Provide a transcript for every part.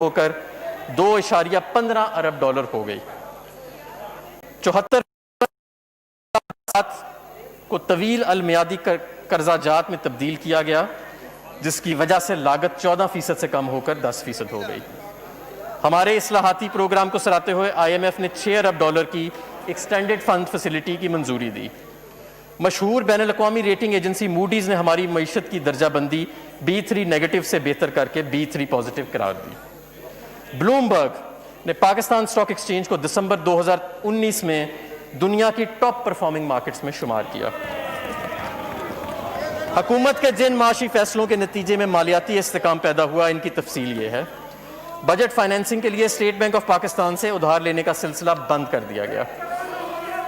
ہو کر 2.15 ارب ڈالر ہو گئی۔ 74 کو طویل المیادی قرضہ جات میں تبدیل کیا گیا، جس کی وجہ سے لاگت 14% سے کم ہو کر 10% ہو گئی۔ ہمارے اصلاحاتی پروگرام کو سراہتے ہوئے آئی ایم ایف نے 6 ارب ڈالر کی ایکسٹینڈڈ فنڈ فیسلٹی کی منظوری دی۔ مشہور بین الاقوامی ریٹنگ ایجنسی موڈیز نے ہماری معیشت کی درجہ بندی B3 نیگیٹو سے بہتر کر کے B3 پازیٹو قرار دی۔ بلومبرگ نے پاکستان اسٹاک ایکسچینج کو دسمبر 2019 میں دنیا کی ٹاپ پرفارمنگ مارکیٹس میں شمار کیا۔ حکومت کے جن معاشی فیصلوں کے نتیجے میں مالیاتی استحکام پیدا ہوا، ان کی تفصیل یہ ہے۔ بجٹ فائنینسنگ کے لیے اسٹیٹ بینک آف پاکستان سے ادھار لینے کا سلسلہ بند کر دیا گیا۔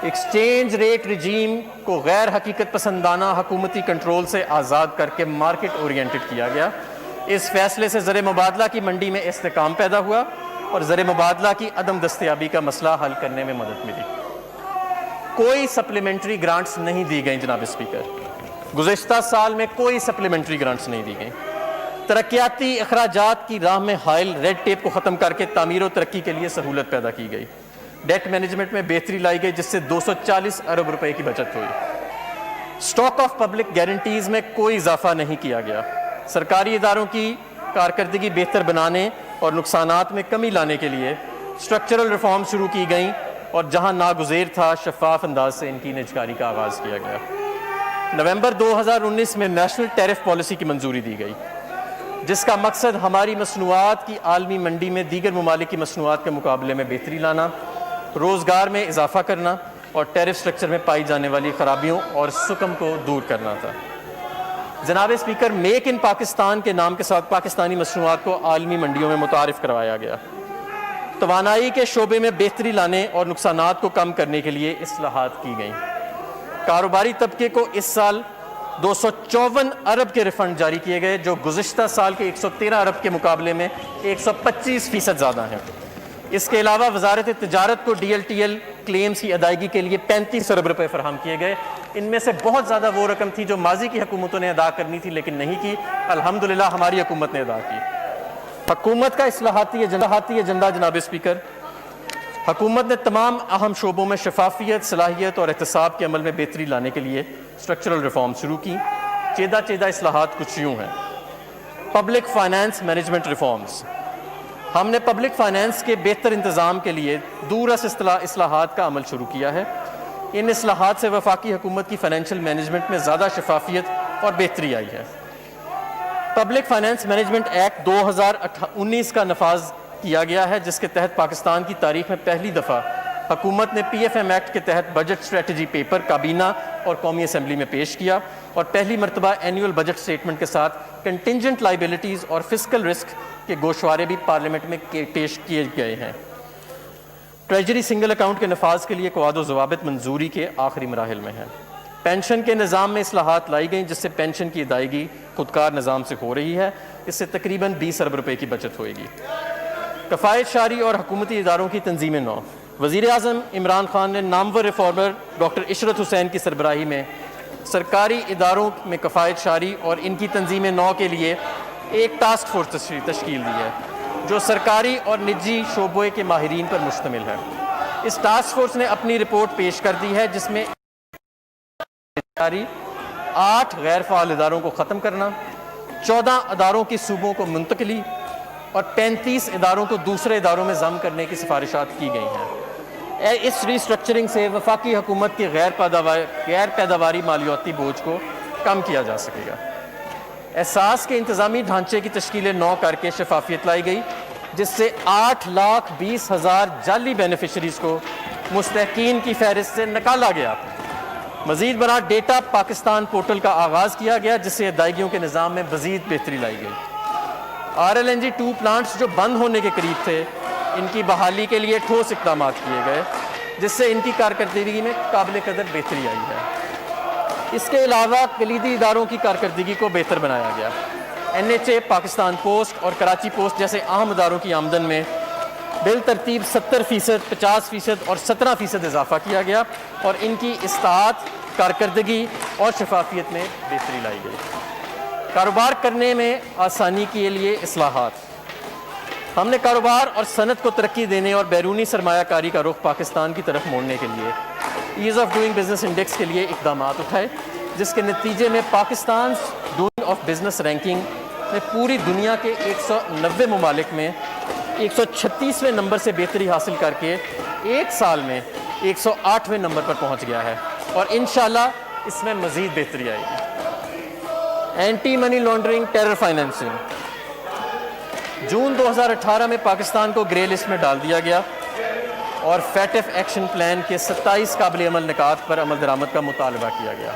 ایکسچینج ریٹ رجیم کو غیر حقیقت پسندانہ حکومتی کنٹرول سے آزاد کر کے مارکیٹ اورینٹڈ کیا گیا۔ اس فیصلے سے زر مبادلہ کی منڈی میں استحکام پیدا ہوا اور زر مبادلہ کی عدم دستیابی کا مسئلہ حل کرنے میں مدد ملی۔ کوئی سپلیمنٹری گرانٹس نہیں دی گئیں جناب اسپیکر، گزشتہ سال میں کوئی سپلیمنٹری گرانٹس نہیں دی گئیں۔ ترقیاتی اخراجات کی راہ میں حائل ریڈ ٹیپ کو ختم کر کے تعمیر و ترقی کے لیے سہولت پیدا کی گئی۔ ڈیٹ مینجمنٹ میں بہتری لائی گئی، جس سے 240 ارب روپے کی بچت ہوئی۔ اسٹاک آف پبلک گارنٹیز میں کوئی اضافہ نہیں کیا گیا۔ سرکاری اداروں کی کارکردگی بہتر بنانے اور نقصانات میں کمی لانے کے لیے اسٹرکچرل ریفارم شروع کی گئیں، اور جہاں ناگزیر تھا شفاف انداز سے ان کی نجکاری کا آغاز کیا گیا۔ نومبر 2019 میں نیشنل ٹیرف پالیسی کی منظوری دی گئی، جس کا مقصد ہماری مصنوعات کی عالمی منڈی میں دیگر ممالک کی مصنوعات کے مقابلے میں بہتری لانا، روزگار میں اضافہ کرنا اور ٹیرف سٹرکچر میں پائی جانے والی خرابیوں اور سکم کو دور کرنا تھا۔ جناب اسپیکر، میک ان پاکستان کے نام کے ساتھ پاکستانی مصنوعات کو عالمی منڈیوں میں متعارف کروایا گیا۔ توانائی کے شعبے میں بہتری لانے اور نقصانات کو کم کرنے کے لیے اصلاحات کی گئیں۔ کاروباری طبقے کو اس سال 254 ارب کے ریفنڈ جاری کیے گئے، جو گزشتہ سال کے 113 ارب کے مقابلے میں 125% زیادہ ہیں۔ اس کے علاوہ وزارت تجارت کو DLTL کلیمز کی ادائیگی کے لیے 35 ارب روپے فراہم کیے گئے۔ ان میں سے بہت زیادہ وہ رقم تھی جو ماضی کی حکومتوں نے ادا کرنی تھی لیکن نہیں کی۔ الحمدللہ ہماری حکومت نے ادا کی۔ حکومت کا اصلاحاتی ایجنڈا جناب اسپیکر، حکومت نے تمام اہم شعبوں میں شفافیت، صلاحیت اور احتساب کے عمل میں بہتری لانے کے لیے اسٹرکچرل ریفارم شروع کی۔ چیدہ اصلاحات کچھ یوں ہیں۔ پبلک فائنانس مینجمنٹ ریفارمز، ہم نے پبلک فائنانس کے بہتر انتظام کے لیے دورس اصلاحات کا عمل شروع کیا ہے۔ ان اصلاحات سے وفاقی حکومت کی فائنینشیل مینجمنٹ میں زیادہ شفافیت اور بہتری آئی ہے۔ پبلک فائنانس مینجمنٹ ایکٹ 2019 کا نفاذ کیا گیا ہے، جس کے تحت پاکستان کی تاریخ میں پہلی دفعہ حکومت نے PFM ایکٹ کے تحت بجٹ اسٹریٹجی پیپر کابینہ اور قومی اسمبلی میں پیش کیا، اور پہلی مرتبہ اینیول بجٹ سٹیٹمنٹ کے ساتھ کنٹینجنٹ لائبلٹیز اور فسکل رسک کے گوشوارے بھی پارلیمنٹ میں پیش کیے گئے ہیں۔ ٹریجری سنگل اکاؤنٹ کے نفاذ کے لیے قواعد و ضوابط منظوری کے آخری مراحل میں ہیں۔ پینشن کے نظام میں اصلاحات لائی گئیں، جس سے پینشن کی ادائیگی خودکار نظام سے ہو رہی ہے۔ اس سے تقریباً 20 ارب روپے کی بچت ہوئے گی۔ کفایت شاری اور حکومتی اداروں کی تنظیم نو، وزیر اعظم عمران خان نے نامور ریفارمر ڈاکٹر عشرت حسین کی سربراہی میں سرکاری اداروں میں کفایت شاری اور ان کی تنظیم نو کے لیے ایک ٹاسک فورس تشکیل دی ہے، جو سرکاری اور نجی شعبے کے ماہرین پر مشتمل ہے۔ اس ٹاسک فورس نے اپنی رپورٹ پیش کر دی ہے، جس میں 8 غیر فعال اداروں کو ختم کرنا، 14 اداروں کی صوبوں کو منتقلی اور 35 اداروں کو دوسرے اداروں میں ضم کرنے کی سفارشات کی گئی ہیں۔ اس ری اسٹرکچرنگ سے وفاقی حکومت کی غیر پیداواری مالیاتی بوجھ کو کم کیا جا سکے گا۔ احساس کے انتظامی ڈھانچے کی تشکیل نو کر کے شفافیت لائی گئی، جس سے 8,20,000 جعلی بینیفیشریز کو مستحقین کی فہرست سے نکالا گیا۔ مزید برآں ڈیٹا پاکستان پورٹل کا آغاز کیا گیا، جس سے ادائیگیوں کے نظام میں مزید بہتری لائی گئی۔ RLNG 2 پلانٹس جو بند ہونے کے قریب تھے، ان کی بحالی کے لیے ٹھوس اقدامات کیے گئے، جس سے ان کی کارکردگی میں قابل قدر بہتری آئی ہے۔ اس کے علاوہ کلیدی اداروں کی کارکردگی کو بہتر بنایا گیا۔ NHA، پاکستان پوسٹ اور کراچی پوسٹ جیسے اہم اداروں کی آمدن میں بالترتیب 70%، 50% اور 17% اضافہ کیا گیا، اور ان کی اصلاحات، کارکردگی اور شفافیت میں بہتری لائی گئی۔ کاروبار کرنے میں آسانی کے لیے اصلاحات، ہم نے کاروبار اور صنعت کو ترقی دینے اور بیرونی سرمایہ کاری کا رخ پاکستان کی طرف موڑنے کے لیے as of doing business index کے لیے اقدامات اٹھائے، جس کے نتیجے میں Pakistan doing of business ranking میں پوری دنیا کے 190 ممالک میں 136ویں نمبر سے بہتری حاصل کر کے ایک سال میں 108ویں نمبر پر پہنچ گیا ہے، اور انشاءاللہ اس میں مزید بہتری آئے گی۔ Anti money laundering terror financing, جون 2018 میں پاکستان کو گرے لسٹ میں ڈال دیا گیا اور فیٹف ایکشن پلان کے 27 قابل عمل نکات پر عمل درآمد کا مطالبہ کیا گیا۔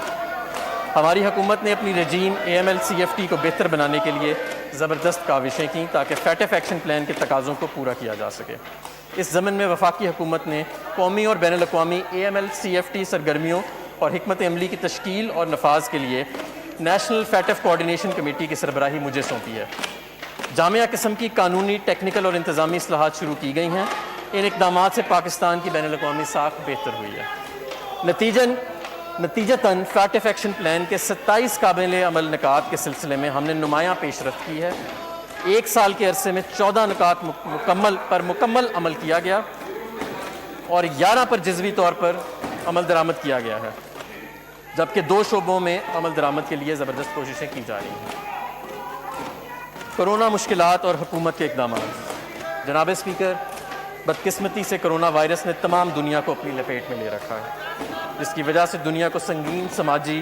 ہماری حکومت نے اپنی رجیم AML-CFT کو بہتر بنانے کے لیے زبردست کاوشیں کیں تاکہ فیٹف ایکشن پلان کے تقاضوں کو پورا کیا جا سکے۔ اس ضمن میں وفاقی حکومت نے قومی اور بین الاقوامی AML-CFT سرگرمیوں اور حکمت عملی کی تشکیل اور نفاذ کے لیے نیشنل فیٹف کوآرڈینیشن کمیٹی کی سربراہی مجھے سونپی ہے۔ جامعہ قسم کی قانونی، ٹیکنیکل اور انتظامی اصلاحات شروع کی گئی ہیں۔ ان اقدامات سے پاکستان کی بین الاقوامی ساکھ بہتر ہوئی ہے۔ نتیجتاً فیٹف ایکشن پلان کے 27 قابل عمل نکات کے سلسلے میں ہم نے نمایاں پیش رفت کی ہے۔ ایک سال کے عرصے میں 14 نکات مکمل عمل کیا گیا اور 11 پر جزوی طور پر عمل درآمد کیا گیا ہے، جبکہ 2 شعبوں میں عمل درآمد کے لیے زبردست کوششیں کی جا رہی ہیں۔ کرونا مشکلات اور حکومت کے اقدامات۔ جناب اسپیکر، بدقسمتی سے کرونا وائرس نے تمام دنیا کو اپنی لپیٹ میں لے رکھا ہے، جس کی وجہ سے دنیا کو سنگین سماجی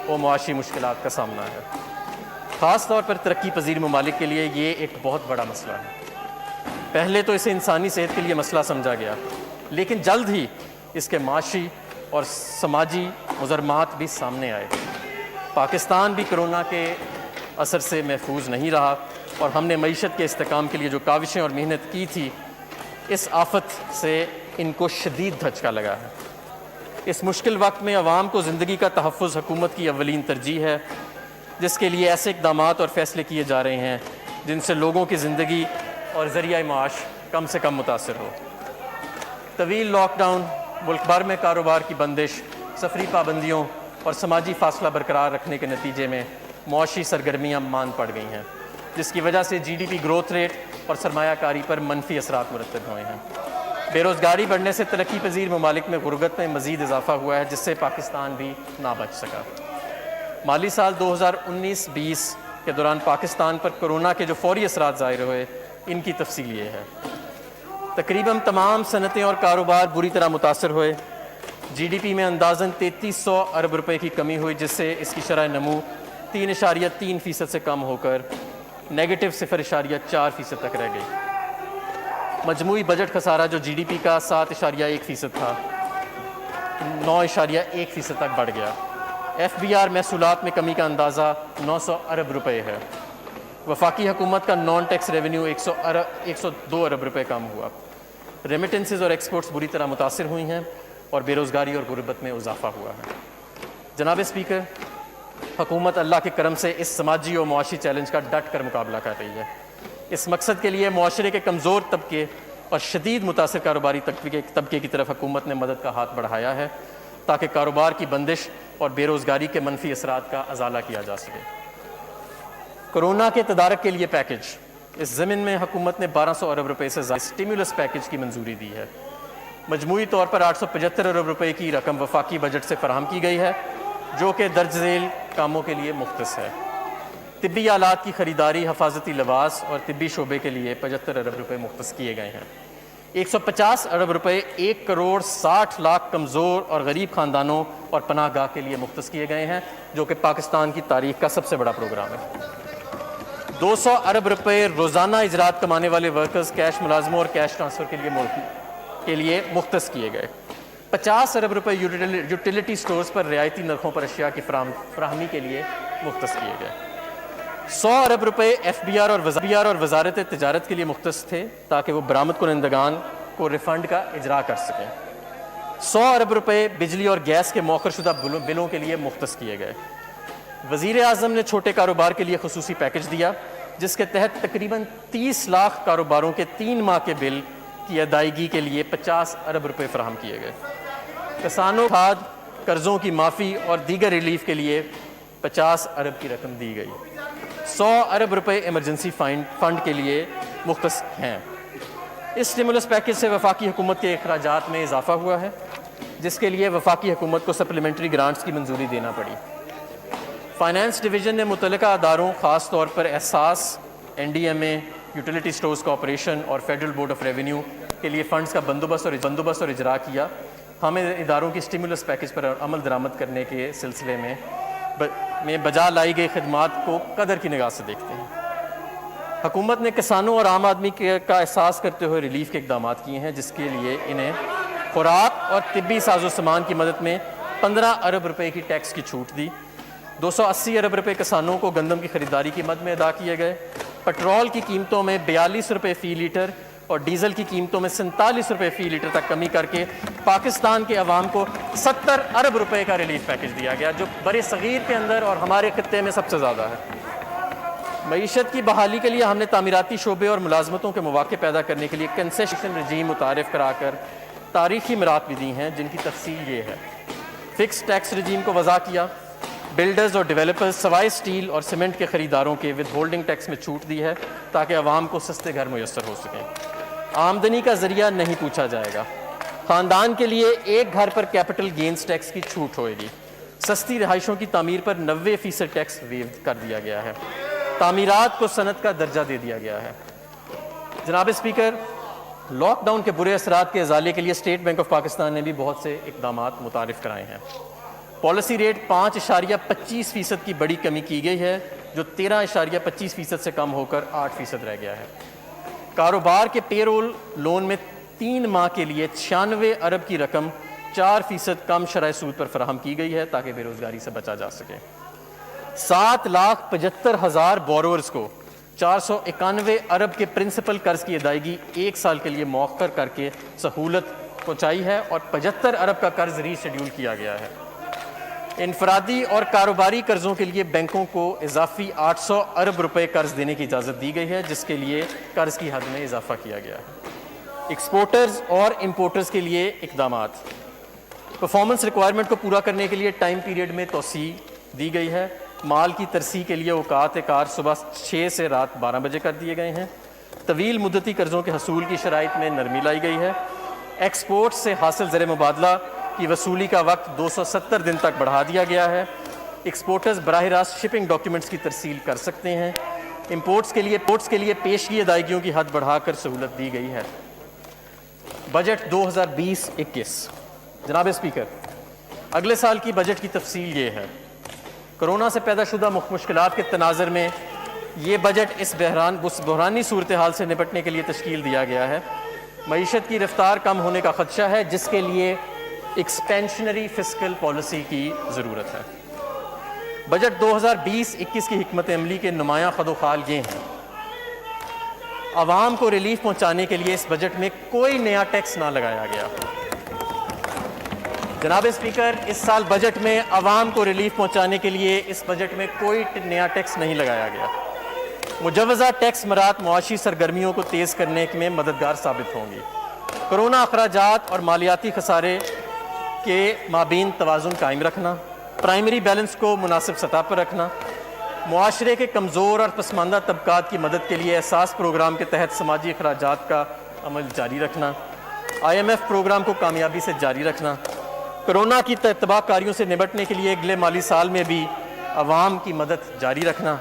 اور معاشی مشکلات کا سامنا ہے۔ خاص طور پر ترقی پذیر ممالک کے لیے یہ ایک بہت بڑا مسئلہ ہے۔ پہلے تو اسے انسانی صحت کے لیے مسئلہ سمجھا گیا، لیکن جلد ہی اس کے معاشی اور سماجی مضرات بھی سامنے آئے۔ پاکستان بھی کرونا کے اثر سے محفوظ نہیں رہا، اور ہم نے معیشت کے استحکام کے لیے جو کاوشیں اور محنت کی تھی، اس آفت سے ان کو شدید دھچکا لگا ہے۔ اس مشکل وقت میں عوام کو زندگی کا تحفظ حکومت کی اولین ترجیح ہے، جس کے لیے ایسے اقدامات اور فیصلے کیے جا رہے ہیں جن سے لوگوں کی زندگی اور ذریعہ معاش کم سے کم متاثر ہو۔ طویل لاک ڈاؤن، ملک بھر میں کاروبار کی بندش، سفری پابندیوں اور سماجی فاصلہ برقرار رکھنے کے نتیجے میں معاشی سرگرمیاں ماند پڑ گئی ہیں، جس کی وجہ سے GDP گروتھ ریٹ اور سرمایہ کاری پر منفی اثرات مرتب ہوئے ہیں۔ بے روزگاری بڑھنے سے ترقی پذیر ممالک میں غربت میں مزید اضافہ ہوا ہے، جس سے پاکستان بھی نہ بچ سکا۔ مالی سال 2019-20 کے دوران پاکستان پر کرونا کے جو فوری اثرات ظاہر ہوئے، ان کی تفصیل یہ ہے۔ تقریباً تمام صنعتیں اور کاروبار بری طرح متاثر ہوئے۔ GDP میں اندازاً 3300 ارب روپے کی کمی ہوئی، جس سے اس کی شرح نمو 3.3% سے کم ہو کر نیگیٹو 0.4% تک رہ گئی۔ مجموعی بجٹ خسارہ جو GDP کا 7.1% تھا، 9.1% تک بڑھ گیا۔ FBR محصولات میں کمی کا اندازہ 900 ارب روپے ہے۔ وفاقی حکومت کا نان ٹیکس ریونیو 102 ارب روپے کم ہوا۔ ریمیٹنسز اور ایکسپورٹس بری طرح متاثر ہوئی ہیں اور بے روزگاری اور غربت میں اضافہ ہوا ہے۔ جناب اسپیکر، حکومت اللہ کے کرم سے اس سماجی اور معاشی چیلنج کا ڈٹ کر مقابلہ کر رہی ہے۔ اس مقصد کے لیے معاشرے کے کمزور طبقے اور شدید متاثر کاروباری طبقے کی طرف حکومت نے مدد کا ہاتھ بڑھایا ہے، تاکہ کاروبار کی بندش اور بے روزگاری کے منفی اثرات کا ازالہ کیا جا سکے۔ کرونا کے تدارک کے لیے پیکج، اس ضمن میں حکومت نے 1200 ارب روپے سے زائد اسٹیمولس پیکج کی منظوری دی ہے۔ مجموعی طور پر 875 ارب روپے کی رقم وفاقی بجٹ سے فراہم کی گئی ہے، جو کہ درج ذیل کاموں کے لیے مختص ہے۔ طبی آلات کی خریداری، حفاظتی لباس اور طبی شعبے کے لیے 75 ارب روپے مختص کیے گئے ہیں۔ 150 ارب روپے 1 کروڑ 60 لاکھ کمزور اور غریب خاندانوں اور پناہ گاہ کے لیے مختص کیے گئے ہیں، جو کہ پاکستان کی تاریخ کا سب سے بڑا پروگرام ہے۔ 200 ارب روپے روزانہ اجرات کمانے والے ورکرز، کیش ملازموں اور کیش ٹرانسفر کے لیے مختص کیے گئے۔ 50 ارب روپے یوٹیلیٹی سٹورز پر رعایتی نرخوں پر اشیاء کی فراہمی کے لیے مختص کیے گئے۔ 100 ارب روپے FBR اور وزارت تجارت کے لیے مختص تھے، تاکہ وہ برآمد کنندگان کو ریفنڈ کا اجرا کر سکیں۔ 100 ارب روپے بجلی اور گیس کے مؤخر شدہ بلوں کے لیے مختص کیے گئے۔ وزیر اعظم نے چھوٹے کاروبار کے لیے خصوصی پیکج دیا، جس کے تحت تقریباً 30 لاکھ کاروباروں کے 3 ماہ کے بل کی ادائیگی کے لیے 50 ارب روپے فراہم کیے گئے۔ کسانوں کو کھاد قرضوں کی معافی اور دیگر ریلیف کے لیے 50 ارب کی رقم دی گئی۔ 100 ارب روپے ایمرجنسی فنڈ کے لیے مختص ہیں۔ اس اسٹیمولس پیکج سے وفاقی حکومت کے اخراجات میں اضافہ ہوا ہے، جس کے لیے وفاقی حکومت کو سپلیمنٹری گرانٹس کی منظوری دینا پڑی۔ فائنانس ڈویژن نے متعلقہ اداروں خاص طور پر احساس، NDMA، یوٹیلیٹی اسٹورز کارپوریشن اور فیڈرل بورڈ آف ریونیو کے لیے فنڈز کا بندوبست اور اجرا کیا۔ ہم اداروں کی اسٹیمولس پیکج پر عمل درآمد کرنے کے سلسلے میں بجا لائی گئی خدمات کو قدر کی نگاہ سے دیکھتے ہیں۔ حکومت نے کسانوں اور عام آدمی کا احساس کرتے ہوئے ریلیف کے اقدامات کیے ہیں، جس کے لیے انہیں خوراک اور طبی ساز و سامان کی مدد میں 15 ارب روپے کی ٹیکس کی چھوٹ دی۔ 280 ارب روپے کسانوں کو گندم کی خریداری کی مد میں ادا کیے گئے۔ پٹرول کی قیمتوں میں 42 روپے فی لیٹر اور ڈیزل کی قیمتوں میں 47 روپے فی لیٹر تک کمی کر کے پاکستان کے عوام کو 70 ارب روپے کا ریلیف پیکج دیا گیا، جو بر صغیر کے اندر اور ہمارے خطے میں سب سے زیادہ ہے۔ معیشت کی بحالی کے لیے ہم نے تعمیراتی شعبے اور ملازمتوں کے مواقع پیدا کرنے کے لیے کنسیشن رجیم متعارف کرا کر تاریخی مراحت بھی دی ہیں، جن کی تفصیل یہ ہے۔ فکس ٹیکس رجیم کو وضع کیا۔ بلڈرز اور ڈیولپرز سوائے سٹیل اور سیمنٹ کے خریداروں کے ود ہولڈنگ ٹیکس میں چھوٹ دی ہے، تاکہ عوام کو سستے گھر میسر ہو سکیں۔ آمدنی کا ذریعہ نہیں پوچھا جائے گا۔ خاندان کے لیے ایک گھر پر کیپٹل گینز ٹیکس کی چھوٹ ہوئے گی۔ سستی رہائشوں کی تعمیر پر 90% ٹیکس ویو کر دیا گیا ہے۔ تعمیرات کو صنعت کا درجہ دے دیا گیا ہے۔ جناب اسپیکر، لاک ڈاؤن کے برے اثرات کے ازالے کے لیے اسٹیٹ بینک آف پاکستان نے بھی بہت سے اقدامات متعارف کرائے ہیں۔ پالیسی ریٹ 5.25% کی بڑی کمی کی گئی ہے، جو 13.25% سے کم ہو کر 8% رہ گیا ہے۔ کاروبار کے پے رول لون میں 3 ماہ کے لیے 96 ارب کی رقم 4% کم شرح سود پر فراہم کی گئی ہے، تاکہ بے روزگاری سے بچا جا سکے۔ 7,75,000 بورورز کو 491 ارب کے پرنسپل قرض کی ادائیگی 1 سال کے لیے مؤخر کر کے سہولت پہنچائی ہے، اور 75 ارب کا قرض ری شیڈیول کیا گیا ہے۔ انفرادی اور کاروباری قرضوں کے لیے بینکوں کو اضافی 800 ارب روپے قرض دینے کی اجازت دی گئی ہے، جس کے لیے قرض کی حد میں اضافہ کیا گیا ہے۔ ایکسپورٹرز اور امپورٹرز کے لیے اقدامات۔ پرفارمنس ریکوائرمنٹ کو پورا کرنے کے لیے ٹائم پیریڈ میں توسیع دی گئی ہے۔ مال کی ترسیح کے لیے اوقات کار صبح 6 سے رات 12 بجے کر دیے گئے ہیں۔ طویل مدتی قرضوں کے حصول کی شرائط میں نرمی لائی گئی ہے۔ ایکسپورٹ سے حاصل زر مبادلہ کی وصولی کا وقت 270 دن تک بڑھا دیا گیا ہے۔ ایکسپورٹرز براہ راست شپنگ ڈاکیومنٹس کی ترسیل کر سکتے ہیں۔ امپورٹس کے لیے پیشگی ادائیگیوں کی حد بڑھا کر سہولت دی گئی ہے۔ بجٹ 2020-21۔ جناب اسپیکر، اگلے سال کی بجٹ کی تفصیل یہ ہے۔ کرونا سے پیدا شدہ مشکلات کے تناظر میں یہ بجٹ اس بحرانی صورتحال سے نپٹنے کے لیے تشکیل دیا گیا ہے۔ معیشت کی رفتار کم ہونے کا خدشہ ہے، جس کے لیے ایکسپینشنری فسکل پالیسی کی ضرورت ہے۔ بجٹ 2020-21 کی حکمت عملی کے نمایاں خد و خال یہ ہیں۔ عوام کو ریلیف پہنچانے کے لیے اس بجٹ میں کوئی نیا ٹیکس نہ لگایا گیا۔ جناب اسپیکر، اس سال بجٹ میں عوام کو ریلیف پہنچانے کے لیے اس بجٹ میں کوئی نیا ٹیکس نہیں لگایا گیا۔ مجوزہ ٹیکس مرات معاشی سرگرمیوں کو تیز کرنے میں مددگار ثابت ہوں گی۔ کرونا اخراجات اور مالیاتی خسارے کے مابین توازن قائم رکھنا، پرائمری بیلنس کو مناسب سطح پر رکھنا، معاشرے کے کمزور اور پسماندہ طبقات کی مدد کے لیے احساس پروگرام کے تحت سماجی اخراجات کا عمل جاری رکھنا، IMF پروگرام کو کامیابی سے جاری رکھنا، کرونا کی تباہ کاریوں سے نمٹنے کے لیے اگلے مالی سال میں بھی عوام کی مدد جاری رکھنا،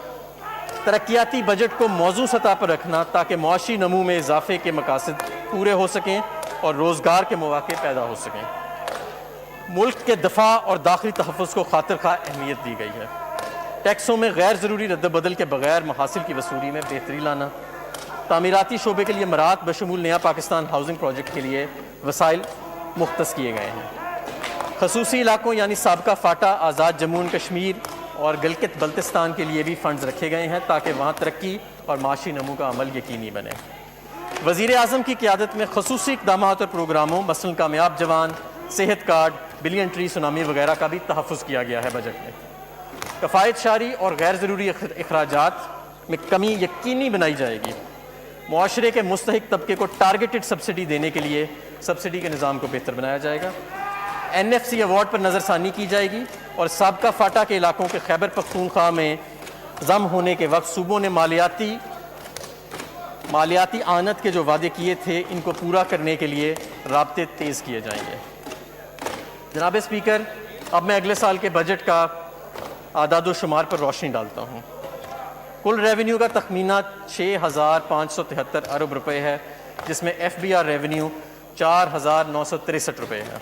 ترقیاتی بجٹ کو موزوں سطح پر رکھنا تاکہ معاشی نمو میں اضافے کے مقاصد پورے ہو سکیں اور روزگار کے مواقع پیدا ہو سکیں۔ ملک کے دفاع اور داخلی تحفظ کو خاطر خواہ اہمیت دی گئی ہے۔ ٹیکسوں میں غیر ضروری رد و بدل کے بغیر محاصل کی وصولی میں بہتری لانا، تعمیراتی شعبے کے لیے مراعات بشمول نیا پاکستان ہاؤسنگ پروجیکٹ کے لیے وسائل مختص کیے گئے ہیں۔ خصوصی علاقوں یعنی سابقہ فاٹا، آزاد جموں و کشمیر اور گلگت بلتستان کے لیے بھی فنڈز رکھے گئے ہیں تاکہ وہاں ترقی اور معاشی نمو کا عمل یقینی بنے۔ وزیر اعظم کی قیادت میں خصوصی اقدامات اور پروگراموں مثلاً کامیاب جوان، صحت کارڈ، بلین ٹری سونامی وغیرہ کا بھی تحفظ کیا گیا ہے بجٹ میں۔ کفایت شاری اور غیر ضروری اخراجات میں کمی یقینی بنائی جائے گی۔ معاشرے کے مستحق طبقے کو ٹارگیٹڈ سبسڈی دینے کے لیے سبسڈی کے نظام کو بہتر بنایا جائے گا۔ NFC ایوارڈ پر نظر ثانی کی جائے گی اور سابقہ فاٹا کے علاقوں کے خیبر پختونخوا میں ضم ہونے کے وقت صوبوں نے مالیاتی مالیاتی آنت کے جو وعدے کیے تھے ان کو پورا کرنے کے لیے رابطے تیز کیے جائیں گے۔ جناب اسپیکر، اب میں اگلے سال کے بجٹ کا اعداد و شمار پر روشنی ڈالتا ہوں۔ کل ریونیو کا تخمینہ 6,573 ارب روپے ہے، جس میں ایف بی آر ریونیو 4,963 روپے ہے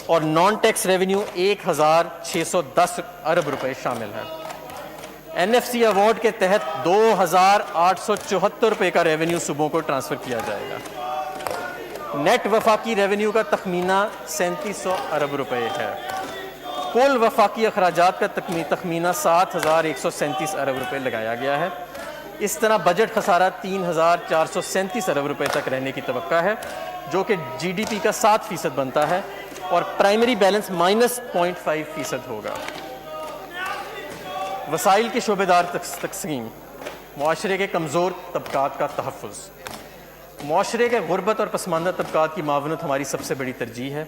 اور نان ٹیکس ریونیو 1,610 ارب روپے شامل ہے۔ این ایف سی ایوارڈ کے تحت 2,874 روپے کا ریونیو صوبوں کو ٹرانسفر کیا جائے گا۔ نیٹ وفاقی ریونیو کا تخمینہ 3,700 ارب روپے ہے۔ کل وفاقی اخراجات کا تخمینہ 7,137 ارب روپے لگایا گیا ہے۔ اس طرح بجٹ خسارہ 3,437 ارب روپے تک رہنے کی توقع ہے، جو کہ جی ڈی پی کا 7% بنتا ہے اور پرائمری بیلنس -0.5% ہوگا۔ وسائل کی شعبے دار تقسیم، معاشرے کے کمزور طبقات کا تحفظ۔ معاشرے کے غربت اور پسماندہ طبقات کی معاونت ہماری سب سے بڑی ترجیح ہے۔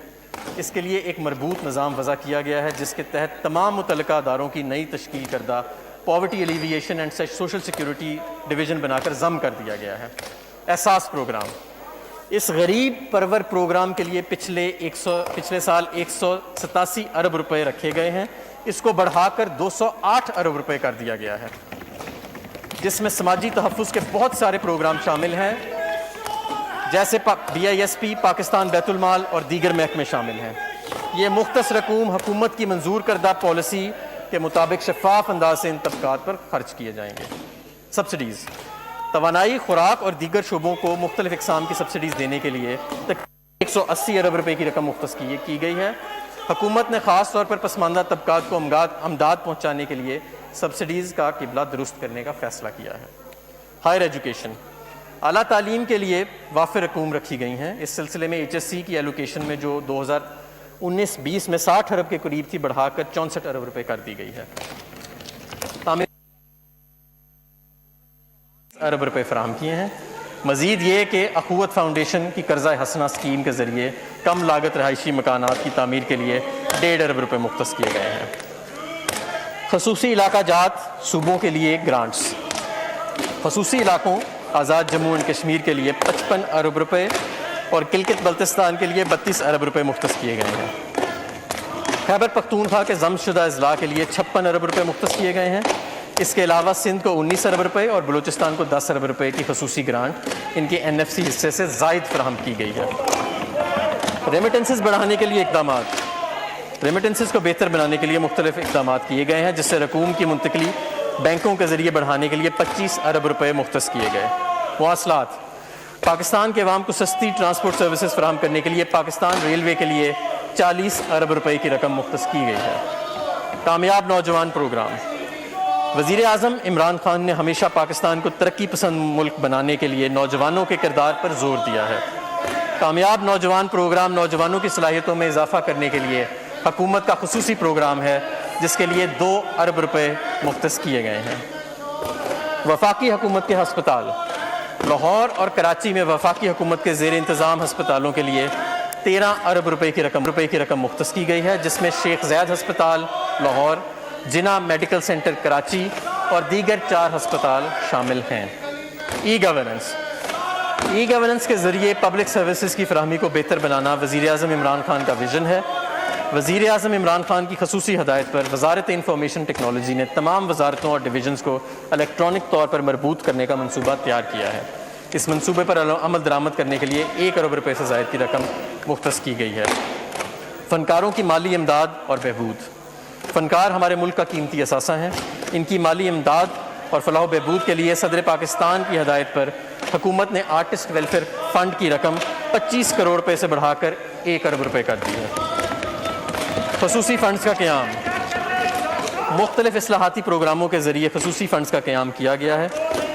اس کے لیے ایک مربوط نظام وضع کیا گیا ہے، جس کے تحت تمام متعلقہ اداروں کی نئی تشکیل کردہ poverty alleviation and social security division بنا کر ضم کر دیا گیا ہے۔ احساس پروگرام، اس غریب پرور پروگرام کے لیے پچھلے سال 187 ارب روپے رکھے گئے ہیں، اس کو بڑھا کر 208 ارب روپے کر دیا گیا ہے، جس میں سماجی تحفظ کے بہت سارے پروگرام شامل ہیں، جیسے B I S P, Pakistan بیت المال اور دیگر محکمے شامل ہیں۔ یہ مختص رقوم حکومت کی منظور کردہ پالیسی کے مطابق شفاف انداز سے ان طبقات پر خرچ کیے جائیں گے۔ سبسڈیز، توانائی، خوراک اور دیگر شعبوں کو مختلف اقسام کی سبسڈیز دینے کے لیے تقریباً 180 ارب روپے کی رقم مختص کی گئی ہے۔ حکومت نے خاص طور پر پسماندہ طبقات کو امداد پہنچانے کے لیے سبسڈیز کا قبلہ درست کرنے کا فیصلہ کیا ہے۔ ہائر ایجوکیشن، اعلیٰ تعلیم کے لیے وافر رقوم رکھی گئی ہیں۔ اس سلسلے میں ایچ ایس سی کی ایلوکیشن میں جو 2019-20 میں 60 ارب کے قریب تھی، بڑھا کر 64 ارب روپے کر دی گئی ہے۔ ارب روپے فراہم کیے ہیں۔ مزید یہ کہ اخوت فاؤنڈیشن کی قرضہ حسنہ اسکیم کے ذریعے کم لاگت رہائشی مکانات کی تعمیر کے لیے 1.5 ارب روپے مختص کیے گئے ہیں۔ خصوصی علاقہ جات صوبوں کے لیے گرانٹس، خصوصی علاقوں آزاد جموں اینڈ کشمیر کے لیے 55 ارب روپے اور گلگت بلتستان کے لیے 32 ارب روپے مختص کیے گئے ہیں۔ خیبر پختونخوا کے ضم شدہ اضلاع کے لیے 56 ارب روپے مختص کیے گئے ہیں۔ اس کے علاوہ سندھ کو 19 ارب روپے اور بلوچستان کو 10 ارب روپے کی خصوصی گرانٹ ان کے این ایف سی حصے سے زائد فراہم کی گئی ہے۔ ریمیٹنسز بڑھانے کے لیے اقدامات، ریمیٹنسز کو بہتر بنانے کے لیے مختلف اقدامات کیے گئے ہیں، جس سے رقوم کی منتقلی بینکوں کے ذریعے بڑھانے کے لیے 25 ارب روپے مختص کیے گئے۔ مواصلات، پاکستان کے عوام کو سستی ٹرانسپورٹ سروسز فراہم کرنے کے لیے پاکستان ریلوے کے لیے 40 ارب روپے کی رقم مختص کی گئی ہے۔ کامیاب نوجوان پروگرام، وزیر اعظم عمران خان نے ہمیشہ پاکستان کو ترقی پسند ملک بنانے کے لیے نوجوانوں کے کردار پر زور دیا ہے۔ کامیاب نوجوان پروگرام نوجوانوں کی صلاحیتوں میں اضافہ کرنے کے لیے حکومت کا خصوصی پروگرام ہے، جس کے لیے 2 ارب روپے مختص کیے گئے ہیں۔ وفاقی حکومت کے ہسپتال، لاہور اور کراچی میں وفاقی حکومت کے زیر انتظام ہسپتالوں کے لیے 13 ارب روپے کی رقم مختص کی گئی ہے، جس میں شیخ زید ہسپتال لاہور، جناح میڈیکل سینٹر کراچی اور دیگر 4 ہسپتال شامل ہیں۔ ای گورننس کے ذریعے پبلک سروسز کی فراہمی کو بہتر بنانا وزیر اعظم عمران خان کا ویژن ہے۔ وزیر اعظم عمران خان کی خصوصی ہدایت پر وزارت انفارمیشن ٹیکنالوجی نے تمام وزارتوں اور ڈویژنز کو الیکٹرانک طور پر مربوط کرنے کا منصوبہ تیار کیا ہے۔ اس منصوبے پر عمل درآمد کرنے کے لیے 1 ارب روپے سے زائد کی رقم مختص کی گئی ہے۔ فنکاروں کی مالی امداد اور بہبود، فنکار ہمارے ملک کا قیمتی اثاثہ ہیں۔ ان کی مالی امداد اور فلاح و بہبود کے لیے صدر پاکستان کی ہدایت پر حکومت نے آرٹسٹ ویلفیئر فنڈ کی رقم 25 کروڑ روپے سے بڑھا کر 1 ارب روپے کر دی ہے۔ خصوصی فنڈز کا قیام، مختلف اصلاحاتی پروگراموں کے ذریعے خصوصی فنڈز کا قیام کیا گیا ہے،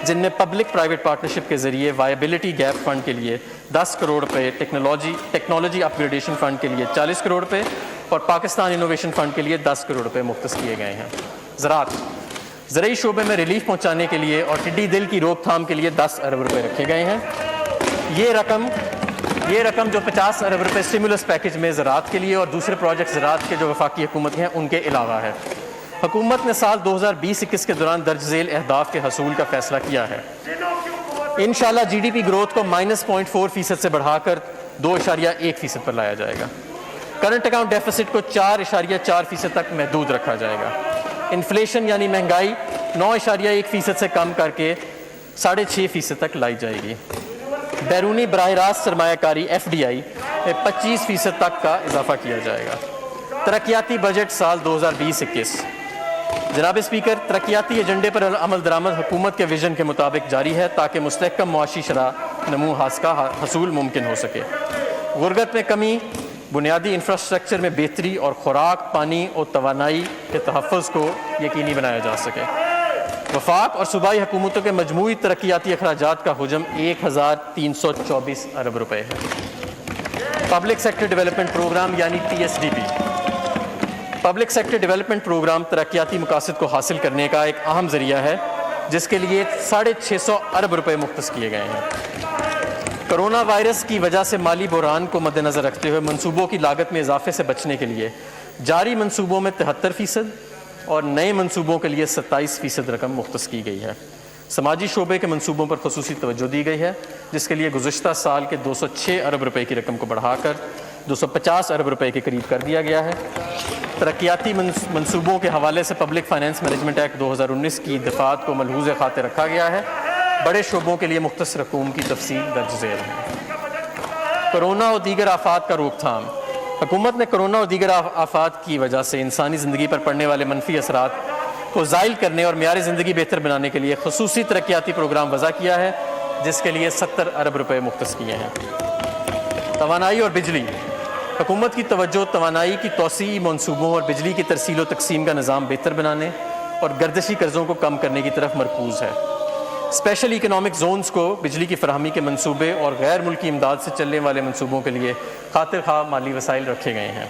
جن میں پبلک پرائیویٹ پارٹنرشپ کے ذریعے وائبلٹی گیپ فنڈ کے لیے 10 کروڑ روپے، ٹیکنالوجی اپ گریڈیشن فنڈ کے لیے 40 کروڑ روپے اور پاکستان انوویشن فنڈ کے لیے 10 کروڑ روپے مختص کیے گئے ہیں۔ زراعت، زرعی شعبے میں ریلیف پہنچانے کے لیے اور ٹڈی دل کی روک تھام کے لیے 10 ارب روپے رکھے گئے ہیں۔ یہ رقم جو 50 ارب روپے اسٹیمولس پیکج میں زراعت کے لیے اور دوسرے پروجیکٹ زراعت کے جو وفاقی حکومت ہیں ان کے علاوہ ہے۔ حکومت نے سال 2020-21 کے دوران درج ذیل اہداف کے حصول کا فیصلہ کیا ہے۔ انشاءاللہ جی ڈی پی گروتھ کو -0.4% سے بڑھا کر 2.1% پر لایا جائے گا. کرنٹ اکاؤنٹ ڈیفیسٹ کو 4.4% تک محدود رکھا جائے گا. انفلیشن یعنی مہنگائی 9.1% سے کم کر کے 6.5% تک لائی جائے گی. بیرونی براہ راست سرمایہ کاری FDI میں 25% تک کا اضافہ کیا جائے گا. ترقیاتی بجٹ سال 2020-21. جناب اسپیکر، ترقیاتی ایجنڈے پر عمل درآمد حکومت کے ویژن کے مطابق جاری ہے تاکہ مستحکم معاشی شرح نمو کا حصول ممکن ہو سکے. غربت میں کمی، بنیادی انفراسٹرکچر میں بہتری اور خوراک، پانی اور توانائی کے تحفظ کو یقینی بنایا جا سکے. وفاق اور صوبائی حکومتوں کے مجموعی ترقیاتی اخراجات کا حجم 1324 ارب روپے ہے. پبلک سیکٹر ڈیولپمنٹ پروگرام یعنی PSDP. Public sector development programme ترقیاتی مقاصد کو حاصل کرنے کا ایک اہم ذریعہ ہے جس کے لیے 650 ارب روپے مختص کیے گئے ہیں. کرونا وائرس کی وجہ سے مالی بحران کو مد نظر رکھتے ہوئے منصوبوں کی لاگت میں اضافے سے بچنے کے لیے جاری منصوبوں میں 73% اور نئے منصوبوں کے لیے 27% رقم مختص کی گئی ہے. سماجی شعبے کے منصوبوں پر خصوصی توجہ دی گئی ہے جس کے لیے گزشتہ سال کے 206 ارب روپے کی رقم کو بڑھا کر 250 ارب روپے کے قریب کر دیا گیا ہے. ترقیاتی منصوبوں کے حوالے سے پبلک فائنانس مینجمنٹ ایکٹ 2019 کی دفعات کو ملحوظ خاطر رکھا گیا ہے. بڑے شعبوں کے لیے مختص رقوم کی تفصیل درج ذیل ہے. کرونا اور دیگر آفات کا روک تھام. حکومت نے کرونا اور دیگر آفات کی وجہ سے انسانی زندگی پر پڑنے والے منفی اثرات کو زائل کرنے اور معیار زندگی بہتر بنانے کے لیے خصوصی ترقیاتی پروگرام وضع کیا ہے جس کے لیے 70 ارب روپے مختص کیے ہیں. توانائی اور بجلی. حکومت کی توجہ توانائی کی توسیعی منصوبوں اور بجلی کی ترسیل و تقسیم کا نظام بہتر بنانے اور گردشی قرضوں کو کم کرنے کی طرف مرکوز ہے. اسپیشل اکنامک زونز کو بجلی کی فراہمی کے منصوبے اور غیر ملکی امداد سے چلنے والے منصوبوں کے لیے خاطر خواہ مالی وسائل رکھے گئے ہیں.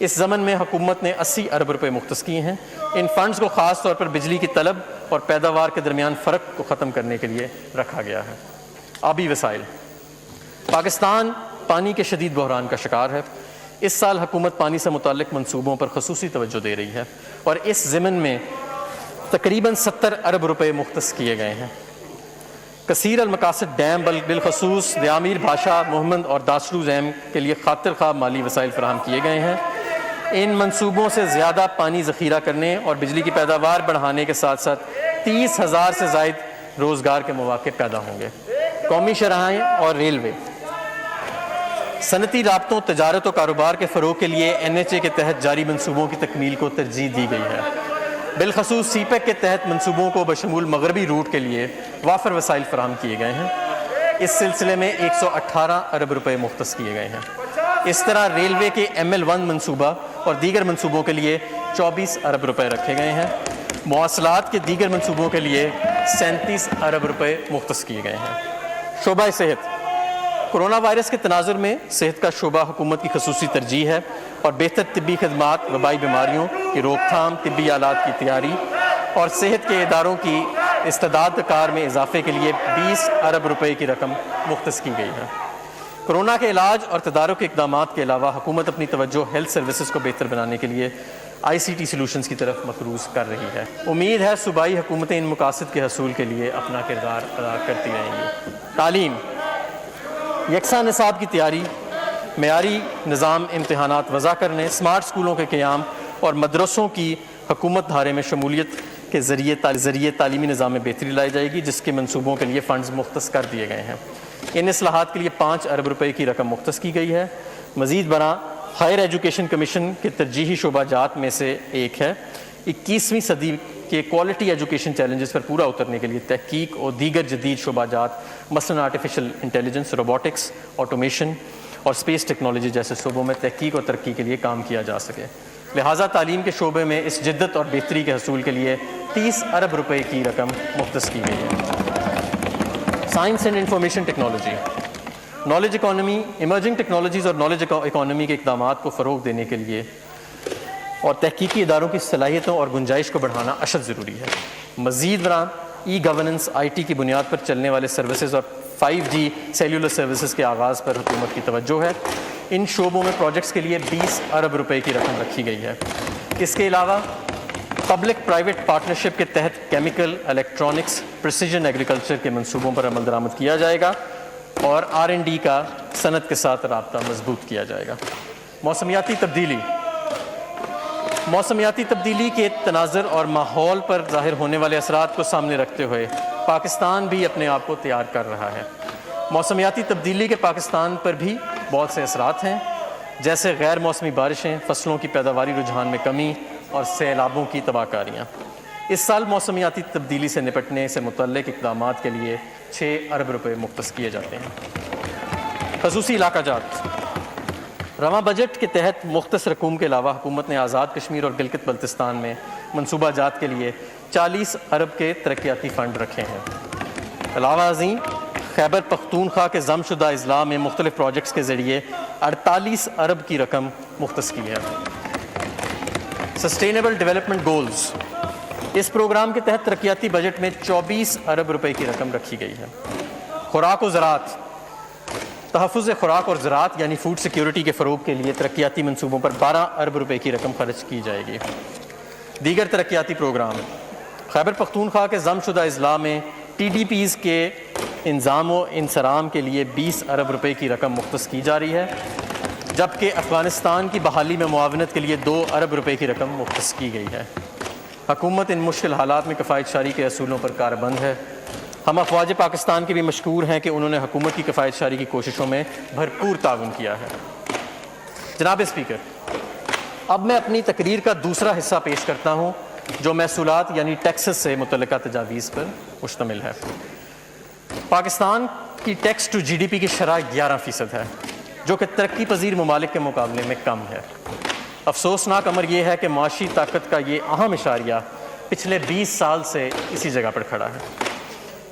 اس ضمن میں حکومت نے 80 ارب روپے مختص کیے ہیں. ان فنڈز کو خاص طور پر بجلی کی طلب اور پیداوار کے درمیان فرق کو ختم کرنے کے لیے رکھا گیا ہے. آبی وسائل. پاکستان پانی کے شدید بحران کا شکار ہے. اس سال حکومت پانی سے متعلق منصوبوں پر خصوصی توجہ دے رہی ہے اور اس ضمن میں تقریباً 70 ارب روپے مختص کیے گئے ہیں. کثیر المقاصد ڈیم بالخصوص دیامیر بھاشا محمد اور داسلو ڈیم کے لیے خاطر خواہ مالی وسائل فراہم کیے گئے ہیں. ان منصوبوں سے زیادہ پانی ذخیرہ کرنے اور بجلی کی پیداوار بڑھانے کے ساتھ ساتھ 30,000 سے زائد روزگار کے مواقع پیدا ہوں گے. قومی شاہراہیں اور ریلوے. صنعتی رابطوں، تجارت و کاروبار کے فروغ کے لیے NHA کے تحت جاری منصوبوں کی تکمیل کو ترجیح دی گئی ہے. بالخصوص CPEC کے تحت منصوبوں کو بشمول مغربی روٹ کے لیے وافر وسائل فراہم کیے گئے ہیں. اس سلسلے میں 118 ارب روپے مختص کیے گئے ہیں. اس طرح ریلوے کے ML1 منصوبہ اور دیگر منصوبوں کے لیے 24 ارب روپے رکھے گئے ہیں. مواصلات کے دیگر منصوبوں کے لیے 37 ارب روپے مختص کیے گئے ہیں. شعبہ صحت. کرونا وائرس کے تناظر میں صحت کا شعبہ حکومت کی خصوصی ترجیح ہے اور بہتر طبی خدمات، وبائی بیماریوں کی روک تھام، طبی آلات کی تیاری اور صحت کے اداروں کی استعداد کار میں اضافے کے لیے 20 ارب روپے کی رقم مختص کی گئی ہے. کرونا کے علاج اور تدارک اقدامات کے علاوہ حکومت اپنی توجہ ہیلتھ سروسز کو بہتر بنانے کے لیے ICT سلوشنز کی طرف مقروض کر رہی ہے. امید ہے صوبائی حکومتیں ان مقاصد کے حصول کے لیے اپنا کردار ادا کرتی رہیں گی. تعلیم. یکساں نصاب کی تیاری، معیاری نظام امتحانات وضع کرنے، اسمارٹ اسکولوں کے قیام اور مدرسوں کی حکومت دھارے میں شمولیت کے ذریعے تعلیمی نظام میں بہتری لائی جائے گی جس کے منصوبوں کے لیے فنڈز مختص کر دیے گئے ہیں. ان اصلاحات کے لیے 5 ارب روپے کی رقم مختص کی گئی ہے. مزید برآں ہائر ایجوکیشن کمیشن کے ترجیحی شعبہ جات میں سے ایک ہے 21ویں صدی کے کوالٹی ایجوکیشن چیلنجز پر پورا اترنے کے لیے تحقیق اور دیگر جدید شعبہ جات مثلاً آرٹیفیشل انٹیلیجنس، روبوٹکس، آٹومیشن اور اسپیس ٹیکنالوجی جیسے شعبوں میں تحقیق اور ترقی کے لیے کام کیا جا سکے. لہٰذا تعلیم کے شعبے میں اس جدت اور بہتری کے حصول کے لیے 30 ارب روپے کی رقم مختص کی گئی ہے. Science and information technology. Knowledge economy. Emerging technologies اور نالج اکانومی کے اقدامات کو فروغ دینے کے لیے اور تحقیقی اداروں کی صلاحیتوں اور گنجائش کو بڑھانا اشد ضروری ہے. مزید برآں ای گورننس، IT کی بنیاد پر چلنے والے سروسز اور 5G سیلولر سروسز کے آغاز پر حکومت کی توجہ ہے. ان شعبوں میں پروجیکٹس کے لیے 20 ارب روپے کی رقم رکھی گئی ہے. اس کے علاوہ پبلک پرائیویٹ پارٹنرشپ کے تحت کیمیکل، الیکٹرانکس، پریسیجن ایگریکلچر کے منصوبوں پر عمل درآمد کیا جائے گا اور R&D کا صنعت کے ساتھ رابطہ مضبوط کیا جائے گا۔ موسمیاتی تبدیلی کے تناظر اور ماحول پر ظاہر ہونے والے اثرات کو سامنے رکھتے ہوئے پاکستان بھی اپنے آپ کو تیار کر رہا ہے۔ موسمیاتی تبدیلی کے پاکستان پر بھی بہت سے اثرات ہیں، جیسے غیر موسمی بارشیں، فصلوں کی پیداواری رجحان میں کمی اور سیلابوں کی تباہ کاریاں۔ اس سال موسمیاتی تبدیلی سے نپٹنے سے متعلق اقدامات کے لیے 6 ارب روپے مختص کیے جاتے ہیں۔ خصوصی علاقہ جات رواں بجٹ کے تحت مختص رقوم کے علاوہ حکومت نے آزاد کشمیر اور گلگت بلتستان میں منصوبہ جات کے لیے 40 ارب کے ترقیاتی فنڈ رکھے ہیں۔ علاوہ ازیں خیبر پختونخوا کے ضم شدہ اضلاع میں مختلف پروجیکٹس کے ذریعے 48 ارب کی رقم مختص کی ہے۔ سسٹینیبل ڈیولپمنٹ گولز، اس پروگرام کے تحت ترقیاتی بجٹ میں 24 ارب روپے کی رقم رکھی گئی ہے۔ خوراک و زراعت، تحفظ خوراک اور زراعت یعنی فوڈ سیکیورٹی کے فروغ کے لیے ترقیاتی منصوبوں پر 12 ارب روپے کی رقم خرچ کی جائے گی۔ دیگر ترقیاتی پروگرام، خیبر پختونخوا کے ضم شدہ اضلاع میں TDPs کے انضمام و انصرام کے لیے 20 ارب روپے کی رقم مختص کی جا رہی ہے، جبکہ افغانستان کی بحالی میں معاونت کے لیے 2 ارب روپے کی رقم مختص کی گئی ہے۔ حکومت ان مشکل حالات میں کفایت شاری کے اصولوں پر کاربند ہے۔ ہم افواج پاکستان کے بھی مشکور ہیں کہ انہوں نے حکومت کی کفایت شاری کی کوششوں میں بھرپور تعاون کیا ہے۔ جناب اسپیکر، اب میں اپنی تقریر کا دوسرا حصہ پیش کرتا ہوں جو محصولات یعنی ٹیکسز سے متعلقہ تجاویز پر مشتمل ہے۔ پاکستان کی ٹیکس ٹو GDP کی شرح 11% ہے، جو کہ ترقی پذیر ممالک کے مقابلے میں کم ہے۔ افسوسناک امر یہ ہے کہ معاشی طاقت کا یہ اہم اشاریہ پچھلے 20 سال سے اسی جگہ پر کھڑا ہے۔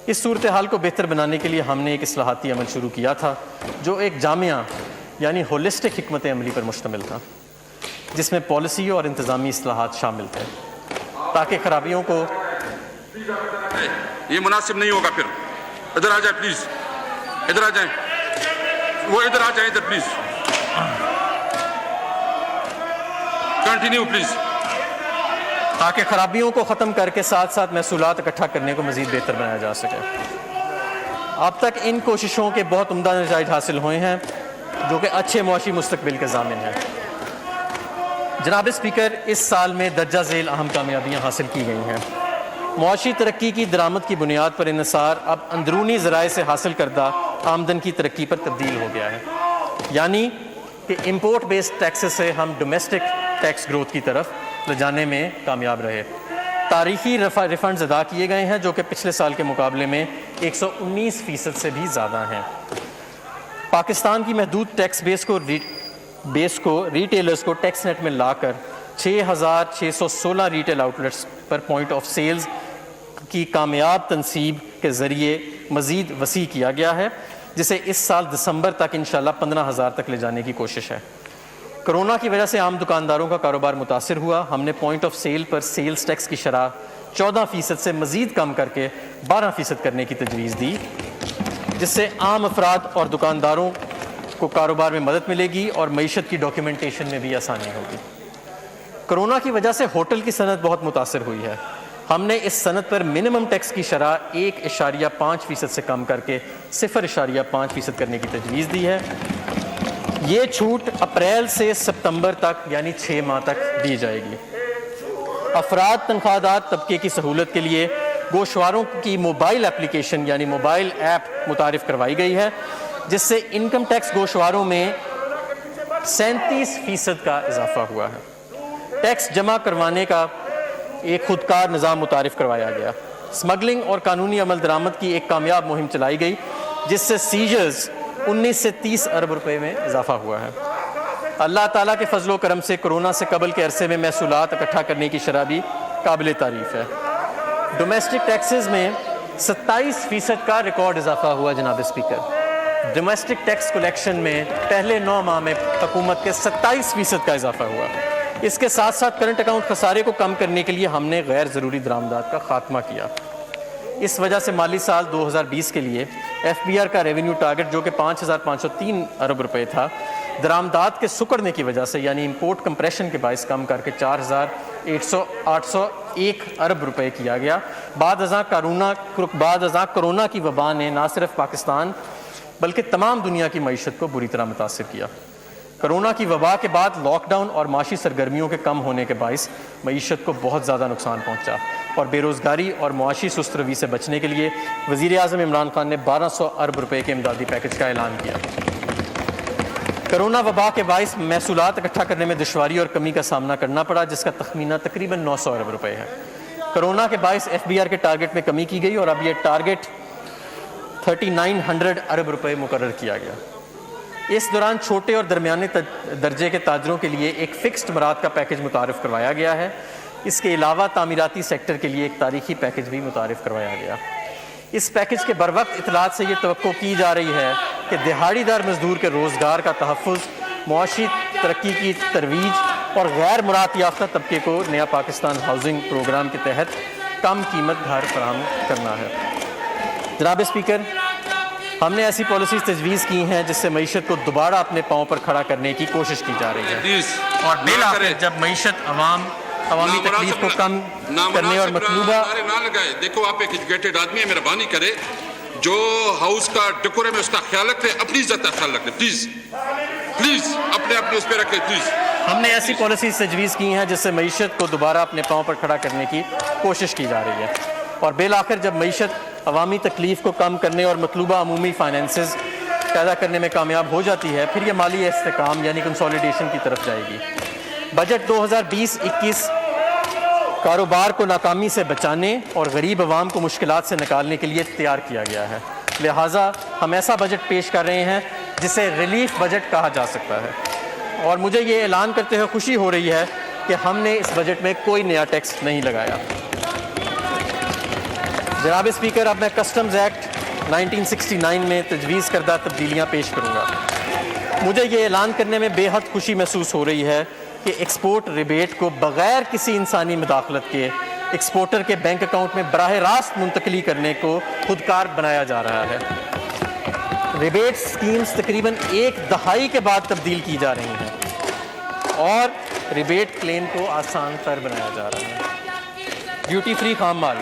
اس صورتحال کو بہتر بنانے کے لیے ہم نے ایک اصلاحاتی عمل شروع کیا تھا جو ایک جامعہ یعنی ہولسٹک حکمت عملی پر مشتمل تھا، جس میں پالیسی اور انتظامی اصلاحات شامل تھے تاکہ خرابیوں کو یہ مناسب نہیں ہوگا۔ پھر ادھر آ جائیں پلیز، ادھر آ جائیں، وہ ادھر آ جائیں، ادھر پلیز کنٹینیو پلیز، تاکہ خرابیوں کو ختم کر کے ساتھ ساتھ محصولات اکٹھا کرنے کو مزید بہتر بنایا جا سکے۔ اب تک ان کوششوں کے بہت عمدہ نتائج حاصل ہوئے ہیں جو کہ اچھے معاشی مستقبل کے ضامن ہیں۔ جناب اسپیکر، اس سال میں درجہ ذیل اہم کامیابیاں حاصل کی گئی ہیں۔ معاشی ترقی کی درآمد کی بنیاد پر انحصار اب اندرونی ذرائع سے حاصل کردہ آمدن کی ترقی پر تبدیل ہو گیا ہے، یعنی کہ امپورٹ بیسڈ ٹیکسز سے ہم ڈومیسٹک ٹیکس گروتھ کی طرف لے جانے میں کامیاب رہے۔ تاریخی ریفنڈز ادا کیے گئے ہیں جو کہ پچھلے سال کے مقابلے میں 119% سے بھی زیادہ ہیں۔ پاکستان کی محدود ٹیکس بیس کو ریٹیلرز کو ٹیکس نیٹ میں لا کر 6,616 ریٹیل آؤٹلیٹس پر پوائنٹ آف سیلز کی کامیاب تنصیب کے ذریعے مزید وسیع کیا گیا ہے، جسے اس سال دسمبر تک انشاءاللہ 15,000 تک لے جانے کی کوشش ہے۔ کرونا کی وجہ سے عام دکانداروں کا کاروبار متاثر ہوا۔ ہم نے پوائنٹ آف سیل پر سیلز ٹیکس کی شرح 14% سے مزید کم کر کے 12% کرنے کی تجویز دی، جس سے عام افراد اور دکانداروں کو کاروبار میں مدد ملے گی اور معیشت کی ڈاکیومنٹیشن میں بھی آسانی ہوگی۔ کرونا کی وجہ سے ہوٹل کی صنعت بہت متاثر ہوئی ہے۔ ہم نے اس صنعت پر منیمم ٹیکس کی شرح 1.5% سے کم کر کے 0.5% کرنے کی تجویز دی ہے۔ یہ چھوٹ اپریل سے ستمبر تک یعنی 6 ماہ تک دی جائے گی۔ افراد تنخواہ دار طبقے کی سہولت کے لیے گوشواروں کی موبائل اپلیکیشن یعنی موبائل ایپ متعارف کروائی گئی ہے، جس سے انکم ٹیکس گوشواروں میں 37% کا اضافہ ہوا ہے۔ ٹیکس جمع کروانے کا ایک خودکار نظام متعارف کروایا گیا۔ سمگلنگ اور قانونی عمل درآمد کی ایک کامیاب مہم چلائی گئی، جس سے سیجرز 19 سے 30 ارب روپے میں اضافہ ہوا ہے۔ اللہ تعالیٰ کے فضل و کرم سے کرونا سے قبل کے عرصے میں محصولات اکٹھا کرنے کی شرح بھی قابل تعریف ہے۔ ڈومیسٹک ٹیکسز میں 27% کا ریکارڈ اضافہ ہوا جناب اسپیکر۔ ڈومیسٹک ٹیکس کلیکشن میں پہلے 9 ماہ میں حکومت کے 27% کا اضافہ ہوا۔ اس کے ساتھ ساتھ کرنٹ اکاؤنٹ خسارے کو کم کرنے کے لیے ہم نے غیر ضروری درآمدات کا خاتمہ کیا۔ اس وجہ سے مالی سال 2020 کے لیے FBR کا ریونیو ٹارگٹ جو کہ 5,503 ارب روپے تھا، درآمدات کے سکڑنے کی وجہ سے یعنی امپورٹ کمپریشن کے باعث کم کر کے 4,801 ارب روپے کیا گیا۔ بعد ازاں کرونا کی وبا نے نہ صرف پاکستان بلکہ تمام دنیا کی معیشت کو بری طرح متاثر کیا۔ کرونا کی وبا کے بعد لاک ڈاؤن اور معاشی سرگرمیوں کے کم ہونے کے باعث معیشت کو بہت زیادہ نقصان پہنچا اور بے روزگاری اور معاشی سست روی سے بچنے کے لیے وزیر اعظم عمران خان نے 1200 ارب روپے کے امدادی پیکج کا اعلان کیا۔ کرونا وبا کے باعث محصولات اکٹھا کرنے میں دشواری اور کمی کا سامنا کرنا پڑا، جس کا تخمینہ تقریباً 900 ارب روپے ہے۔ کرونا کے باعث FBR کے ٹارگٹ میں کمی کی گئی اور اب یہ ٹارگٹ 3900 ارب روپے مقرر کیا گیا۔ اس دوران چھوٹے اور درمیانے درجے کے تاجروں کے لیے ایک فکسڈ مراد کا پیکج متعارف کروایا گیا ہے۔ اس کے علاوہ تعمیراتی سیکٹر کے لیے ایک تاریخی پیکج بھی متعارف کروایا گیا۔ اس پیکج کے بروقت اطلاعات سے یہ توقع کی جا رہی ہے کہ دہاڑی دار مزدور کے روزگار کا تحفظ، معاشی ترقی کی ترویج اور غیر مراعات یافتہ طبقے کو نیا پاکستان ہاؤسنگ پروگرام کے تحت کم قیمت گھر فراہم کرنا ہے۔ جناب اسپیکر، ہم نے ایسی پالیسیز تجویز کی ہیں جس سے معیشت کو دوبارہ اپنے پاؤں پر کھڑا کرنے کی کوشش کی جا رہی ہے اور بالآخر جب معیشت عوامی تکلیف کو کم کرنے اور مطلوبہ نہ لگائے۔ دیکھو آپ ایک ایجوکیٹڈ آدمی ہے، مہربانی کرے جو ہاؤس کا ڈیکورم ہے اس کا خیال رکھتے، اپنی عزت کا خیال رکھتے، پلیز اپنے اس پہ رکھے پلیز۔ ہم نے ایسی پالیسیز تجویز کی ہیں جس سے معیشت کو دوبارہ اپنے پاؤں پر کھڑا کرنے کی کوشش کی جا رہی ہے اور بالآخر جب معیشت عوامی تکلیف کو کم کرنے اور مطلوبہ عمومی فائنینسز پیدا کرنے میں کامیاب ہو جاتی ہے، پھر یہ مالی استحکام یعنی کنسولیڈیشن کی طرف جائے گی۔ بجٹ 2020-21 کاروبار کو ناکامی سے بچانے اور غریب عوام کو مشکلات سے نکالنے کے لیے تیار کیا گیا ہے، لہٰذا ہم ایسا بجٹ پیش کر رہے ہیں جسے ریلیف بجٹ کہا جا سکتا ہے اور مجھے یہ اعلان کرتے ہوئے خوشی ہو رہی ہے کہ ہم نے اس بجٹ میں کوئی نیا ٹیکس نہیں لگایا۔ جناب اسپیکر، اب میں کسٹمز ایکٹ 1969 میں تجویز کردہ تبدیلیاں پیش کروں گا۔ مجھے یہ اعلان کرنے میں بے حد خوشی محسوس ہو رہی ہے کہ ایکسپورٹ ریبیٹ کو بغیر کسی انسانی مداخلت کے ایکسپورٹر کے بینک اکاؤنٹ میں براہ راست منتقلی کرنے کو خودکار بنایا جا رہا ہے۔ ریبیٹ سکیمز تقریباً ایک دہائی کے بعد تبدیل کی جا رہی ہیں اور ریبیٹ کلیم کو آسان تر بنایا جا رہا ہے۔ ڈیوٹی فری خام مال،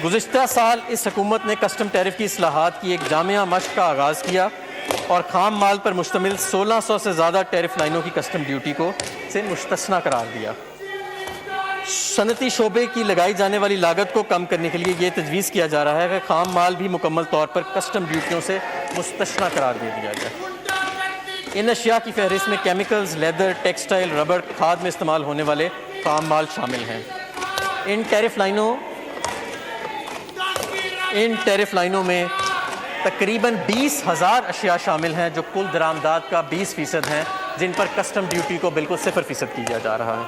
گزشتہ سال اس حکومت نے کسٹم ٹیرف کی اصلاحات کی ایک جامع مشق کا آغاز کیا اور خام مال پر مشتمل 1600 سے زیادہ ٹیرف لائنوں کی کسٹم ڈیوٹی کو سے مستثنیٰ قرار دیا۔ صنعتی شعبے کی لگائی جانے والی لاگت کو کم کرنے کے لیے یہ تجویز کیا جا رہا ہے کہ خام مال بھی مکمل طور پر کسٹم ڈیوٹیوں سے مستثنیٰ قرار دے دیا جائے۔ ان اشیاء کی فہرست میں کیمیکلز، لیدر، ٹیکسٹائل، ربڑ، کھاد میں استعمال ہونے والے خام مال شامل ہیں۔ ان ٹیرف لائنوں میں تقریباً 20,000 اشیاء شامل ہیں جو کل درآمدات کا 20% ہیں، جن پر کسٹم ڈیوٹی کو بالکل 0% کیا جا رہا ہے۔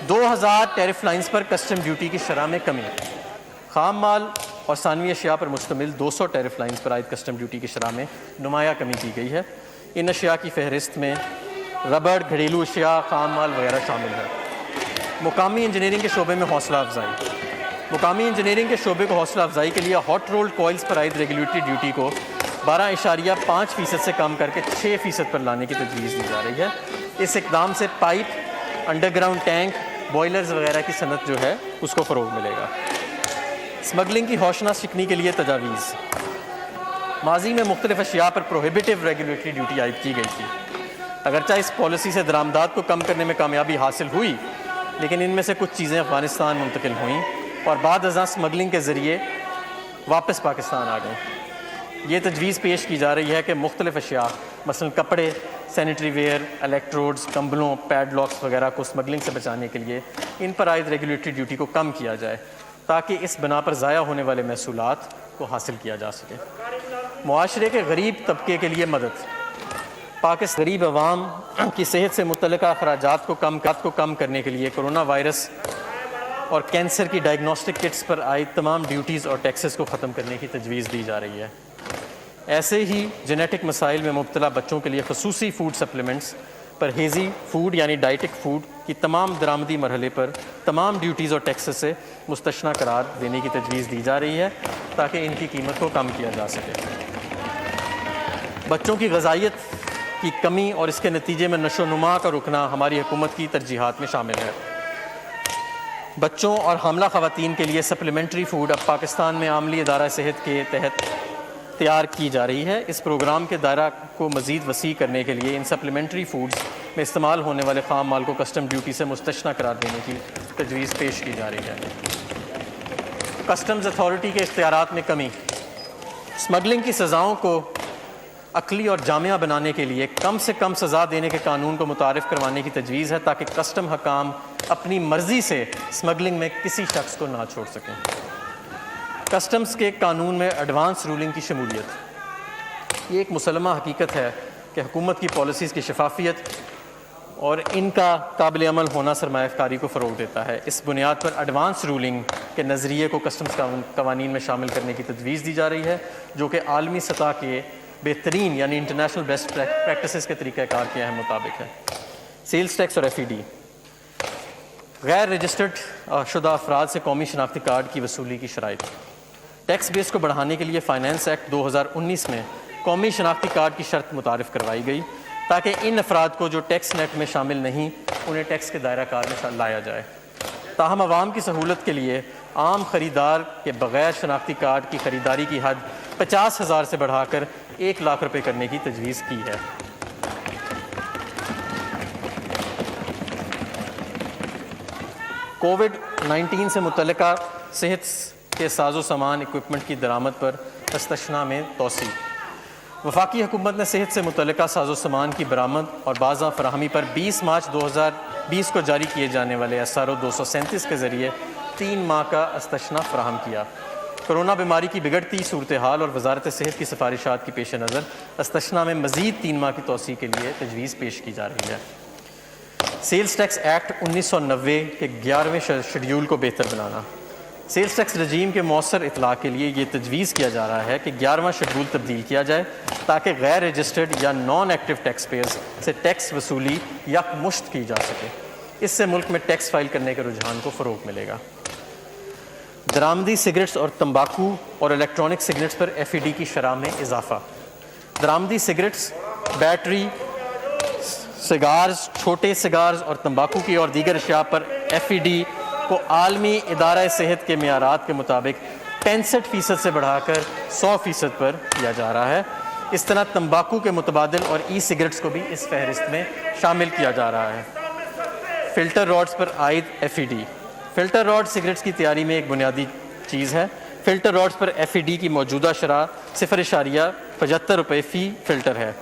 2000 ٹیرف لائنز پر کسٹم ڈیوٹی کی شرح میں کمی، خام مال اور ثانوی اشیاء پر مشتمل 200 ٹیرف لائنز پر عائد کسٹم ڈیوٹی کی شرح میں نمایاں کمی کی گئی ہے۔ ان اشیاء کی فہرست میں ربڑ، گھریلو اشیاء، خام مال وغیرہ شامل ہے۔ مقامی انجینئرنگ کے شعبے میں حوصلہ افزائی، مقامی انجینئرنگ کے شعبے کو حوصلہ افزائی کے لیے ہاٹ رولڈ کوئلز پر عائد ریگولیٹری ڈیوٹی کو 12.5% سے کم کر کے 6% پر لانے کی تجویز دی جا رہی ہے۔ اس اقدام سے pipe, under ground tank, boilers وغیرہ کی صنعت جو ہے اس کو فروغ ملے گا۔ اسمگلنگ کی ہوشناس شکنی کے لیے تجاویز، ماضی میں مختلف اشیاء پر پروہیبیٹو ریگولیٹری ڈیوٹی عائد کی گئی تھی۔ اگرچہ اس پالیسی سے درآمدات کو کم کرنے میں کامیابی حاصل ہوئی، لیکن ان میں سے کچھ چیزیں افغانستان منتقل ہوئیں اور بعد ازاں اسمگلنگ کے ذریعے واپس پاکستان آ گئیں۔ یہ تجویز پیش کی جا رہی ہے کہ مختلف اشیاء مثلا کپڑے، سینیٹری ویئر، الیکٹروڈز، کمبلوں، پیڈ لاکس وغیرہ کو اسمگلنگ سے بچانے کے لیے ان پر عائد ریگولیٹری ڈیوٹی کو کم کیا جائے تاکہ اس بنا پر ضائع ہونے والے محصولات کو حاصل کیا جا سکے۔ معاشرے کے غریب طبقے کے لیے مدد، پاکستان غریب عوام کی صحت سے متعلقہ اخراجات کو کم کرنے کے لیے کرونا وائرس اور کینسر کی ڈائگنوسٹک کٹس پر عائد تمام ڈیوٹیز اور ٹیکسز کو ختم کرنے کی تجویز دی جا رہی ہے۔ ایسے ہی جینیٹک مسائل میں مبتلا بچوں کے لیے خصوصی فوڈ سپلیمنٹس، پرہیزی فوڈ یعنی ڈائٹک فوڈ کی تمام درآمدی مرحلے پر تمام ڈیوٹیز اور ٹیکسز سے مستثنیٰ قرار دینے کی تجویز دی جا رہی ہے تاکہ ان کی قیمت کو کم کیا جا سکے۔ بچوں کی غذائیت کی کمی اور اس کے نتیجے میں نشو و نما کا رکنا ہماری حکومت کی ترجیحات میں شامل ہے۔ بچوں اور حاملہ خواتین کے لیے سپلیمنٹری فوڈ اب پاکستان میں عالمی ادارہ صحت کے تحت تیار کی جا رہی ہے۔ اس پروگرام کے دائرہ کو مزید وسیع کرنے کے لیے ان سپلیمنٹری فوڈز میں استعمال ہونے والے خام مال کو کسٹم ڈیوٹی سے مستثنی قرار دینے کی تجویز پیش کی جا رہی ہے۔ کسٹمز اتھارٹی کے اختیارات میں کمی، اسمگلنگ کی سزاؤں کو عقلی اور جامع بنانے کے لیے کم سے کم سزا دینے کے قانون کو متعارف کروانے کی تجویز ہے تاکہ کسٹم حکام اپنی مرضی سے اسمگلنگ میں کسی شخص کو نہ چھوڑ سکیں۔ کسٹمز کے قانون میں ایڈوانس رولنگ کی شمولیت، یہ ایک مسلمہ حقیقت ہے کہ حکومت کی پالیسیز کی شفافیت اور ان کا قابل عمل ہونا سرمایہ کاری کو فروغ دیتا ہے۔ اس بنیاد پر ایڈوانس رولنگ کے نظریے کو کسٹمز قوانین میں شامل کرنے کی تجویز دی جا رہی ہے، جو کہ عالمی سطح کے بہترین یعنی انٹرنیشنل بیسٹ پریکٹسز کے طریقہ کار کے اہم مطابق ہے۔ سیلز ٹیکس اور ایف ای ڈی، غیر رجسٹرڈ شدہ افراد سے قومی شناختی کارڈ کی وصولی کی شرائط۔ ٹیکس بیس کو بڑھانے کے لیے فائنانس ایکٹ 2019 میں قومی شناختی کارڈ کی شرط متعارف کروائی گئی تاکہ ان افراد کو جو ٹیکس نیٹ میں شامل نہیں انہیں ٹیکس کے دائرہ کار میں لایا جائے۔ تاہم عوام کی سہولت کے لیے عام خریدار کے بغیر شناختی کارڈ کی خریداری کی حد 50,000 سے بڑھا کر 1 لاکھ روپے کرنے کی تجویز کی ہے۔ کووڈ-19 سے متعلقہ صحت کے ساز و سامان اکوپمنٹ کی درآمد پر استثناء میں توسیع۔ وفاقی حکومت نے صحت سے متعلقہ ساز و سامان کی برآمد اور بازاں فراہمی پر 20 مارچ 2020 کو جاری کیے جانے والے SRO 237 کے ذریعے 3 ماہ کا استثناء فراہم کیا۔ کرونا بیماری کی بگڑتی صورتحال اور وزارت صحت کی سفارشات کی پیش نظر استثناء میں مزید 3 ماہ کی توسیع کے لیے تجویز پیش کی جا رہی ہے۔ سیلز ٹیکس ایکٹ 1990 کے 11ویں شیڈیول کو بہتر بنانا۔ سیلز ٹیکس رجیم کے مؤثر اطلاع کے لیے یہ تجویز کیا جا رہا ہے کہ 11واں شیڈول تبدیل کیا جائے تاکہ غیر رجسٹرڈ یا نان ایکٹیو ٹیکس پیئرز سے ٹیکس وصولی یکمشت کی جا سکے۔ اس سے ملک میں ٹیکس فائل کرنے کے رجحان کو فروغ ملے گا۔ درآمدی سگریٹس اور تمباکو اور الیکٹرانک سگریٹس پر ایف ای ڈی کی شرح میں اضافہ۔ درآمدی سگریٹس، بیٹری، سگارز، چھوٹے سگارز اور تمباکو کی اور دیگر اشیاء پر ایف ای ڈی کو عالمی ادارہ صحت کے معیارات کے مطابق 65% سے بڑھا کر 100% پر کیا جا رہا ہے۔ اس طرح تمباکو کے متبادل اور ای سگریٹس کو بھی اس فہرست میں شامل کیا جا رہا ہے۔ فلٹر راڈز پر عائد ایف ای ڈی۔ فلٹر راڈ سگریٹس کی تیاری میں ایک بنیادی چیز ہے۔ فلٹر راڈز پر ایف ای ڈی کی موجودہ شرح 0.75 روپے فی فلٹر ہے۔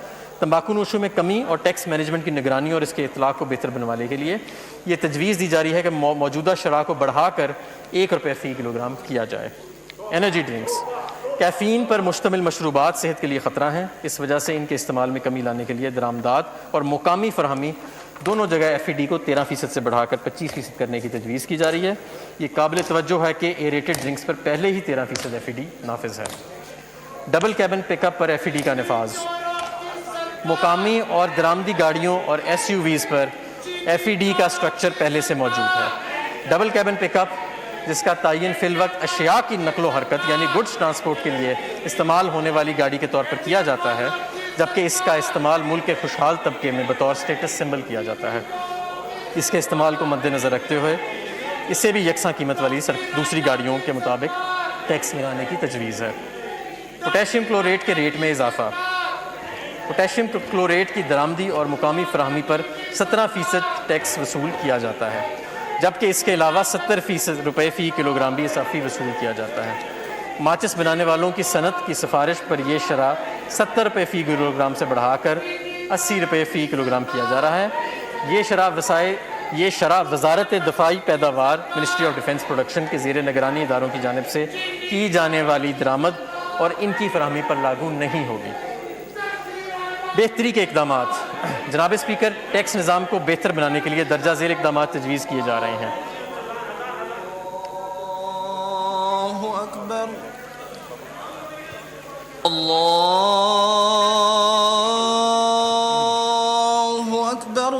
تمباکو نوشوں میں کمی اور ٹیکس مینجمنٹ کی نگرانی اور اس کے اطلاع کو بہتر بنوانے کے لیے یہ تجویز دی جا رہی ہے کہ موجودہ شرح کو بڑھا کر 1 روپے فی کلو گرام کیا جائے۔ انرجی ڈرنکس، کیفین پر مشتمل مشروبات صحت کے لیے خطرہ ہیں، اس وجہ سے ان کے استعمال میں کمی لانے کے لیے درآمدات اور مقامی فراہمی دونوں جگہ ایف ای ڈی کو 13% سے بڑھا کر 25% کرنے کی تجویز کی جا رہی ہے۔ یہ قابل توجہ ہے کہ ایریٹڈ ڈرنکس پر پہلے ہی 13% ایف ای ڈی نافذ ہے۔ ڈبل کیبن پک اپ پر ایف ای ڈی کا نفاذ۔ مقامی اور درآمدی گاڑیوں اور ایس یو ویز پر ایف ای ڈی کا سٹرکچر پہلے سے موجود ہے۔ ڈبل کیبن پک اپ جس کا تعین فی الوقت اشیاء کی نقل و حرکت یعنی گڈز ٹرانسپورٹ کے لیے استعمال ہونے والی گاڑی کے طور پر کیا جاتا ہے، جبکہ اس کا استعمال ملک کے خوشحال طبقے میں بطور سٹیٹس سمبل کیا جاتا ہے۔ اس کے استعمال کو مد نظر رکھتے ہوئے اس سے بھی یکساں قیمت والی دوسری گاڑیوں کے مطابق ٹیکس لگانے کی تجویز ہے۔ پوٹیشیم کلوریٹ کے ریٹ میں اضافہ۔ پوٹیشیم کلوریٹ کی درآمدی اور مقامی فراہمی پر 17% ٹیکس وصول کیا جاتا ہے، جبکہ اس کے علاوہ 70 روپے فی کلو گرام بھی اضافی وصول کیا جاتا ہے۔ ماچس بنانے والوں کی صنعت کی سفارش پر یہ شرح 70 روپے فی کلو گرام سے بڑھا کر 80 روپے فی کلو گرام کیا جا رہا ہے۔ یہ شرح وزارت دفاعی پیداوار منسٹری آف ڈیفنس پروڈکشن کے زیر نگرانی اداروں کی جانب سے کی جانے والی درآمد اور ان کی فراہمی پر لاگو نہیں ہوگی۔ بہتری کے اقدامات۔ جناب اسپیکر، ٹیکس نظام کو بہتر بنانے کے لیے درجہ ذیل اقدامات تجویز کیے جا رہے ہیں۔ اللہ اکبر، اللہ اکبر،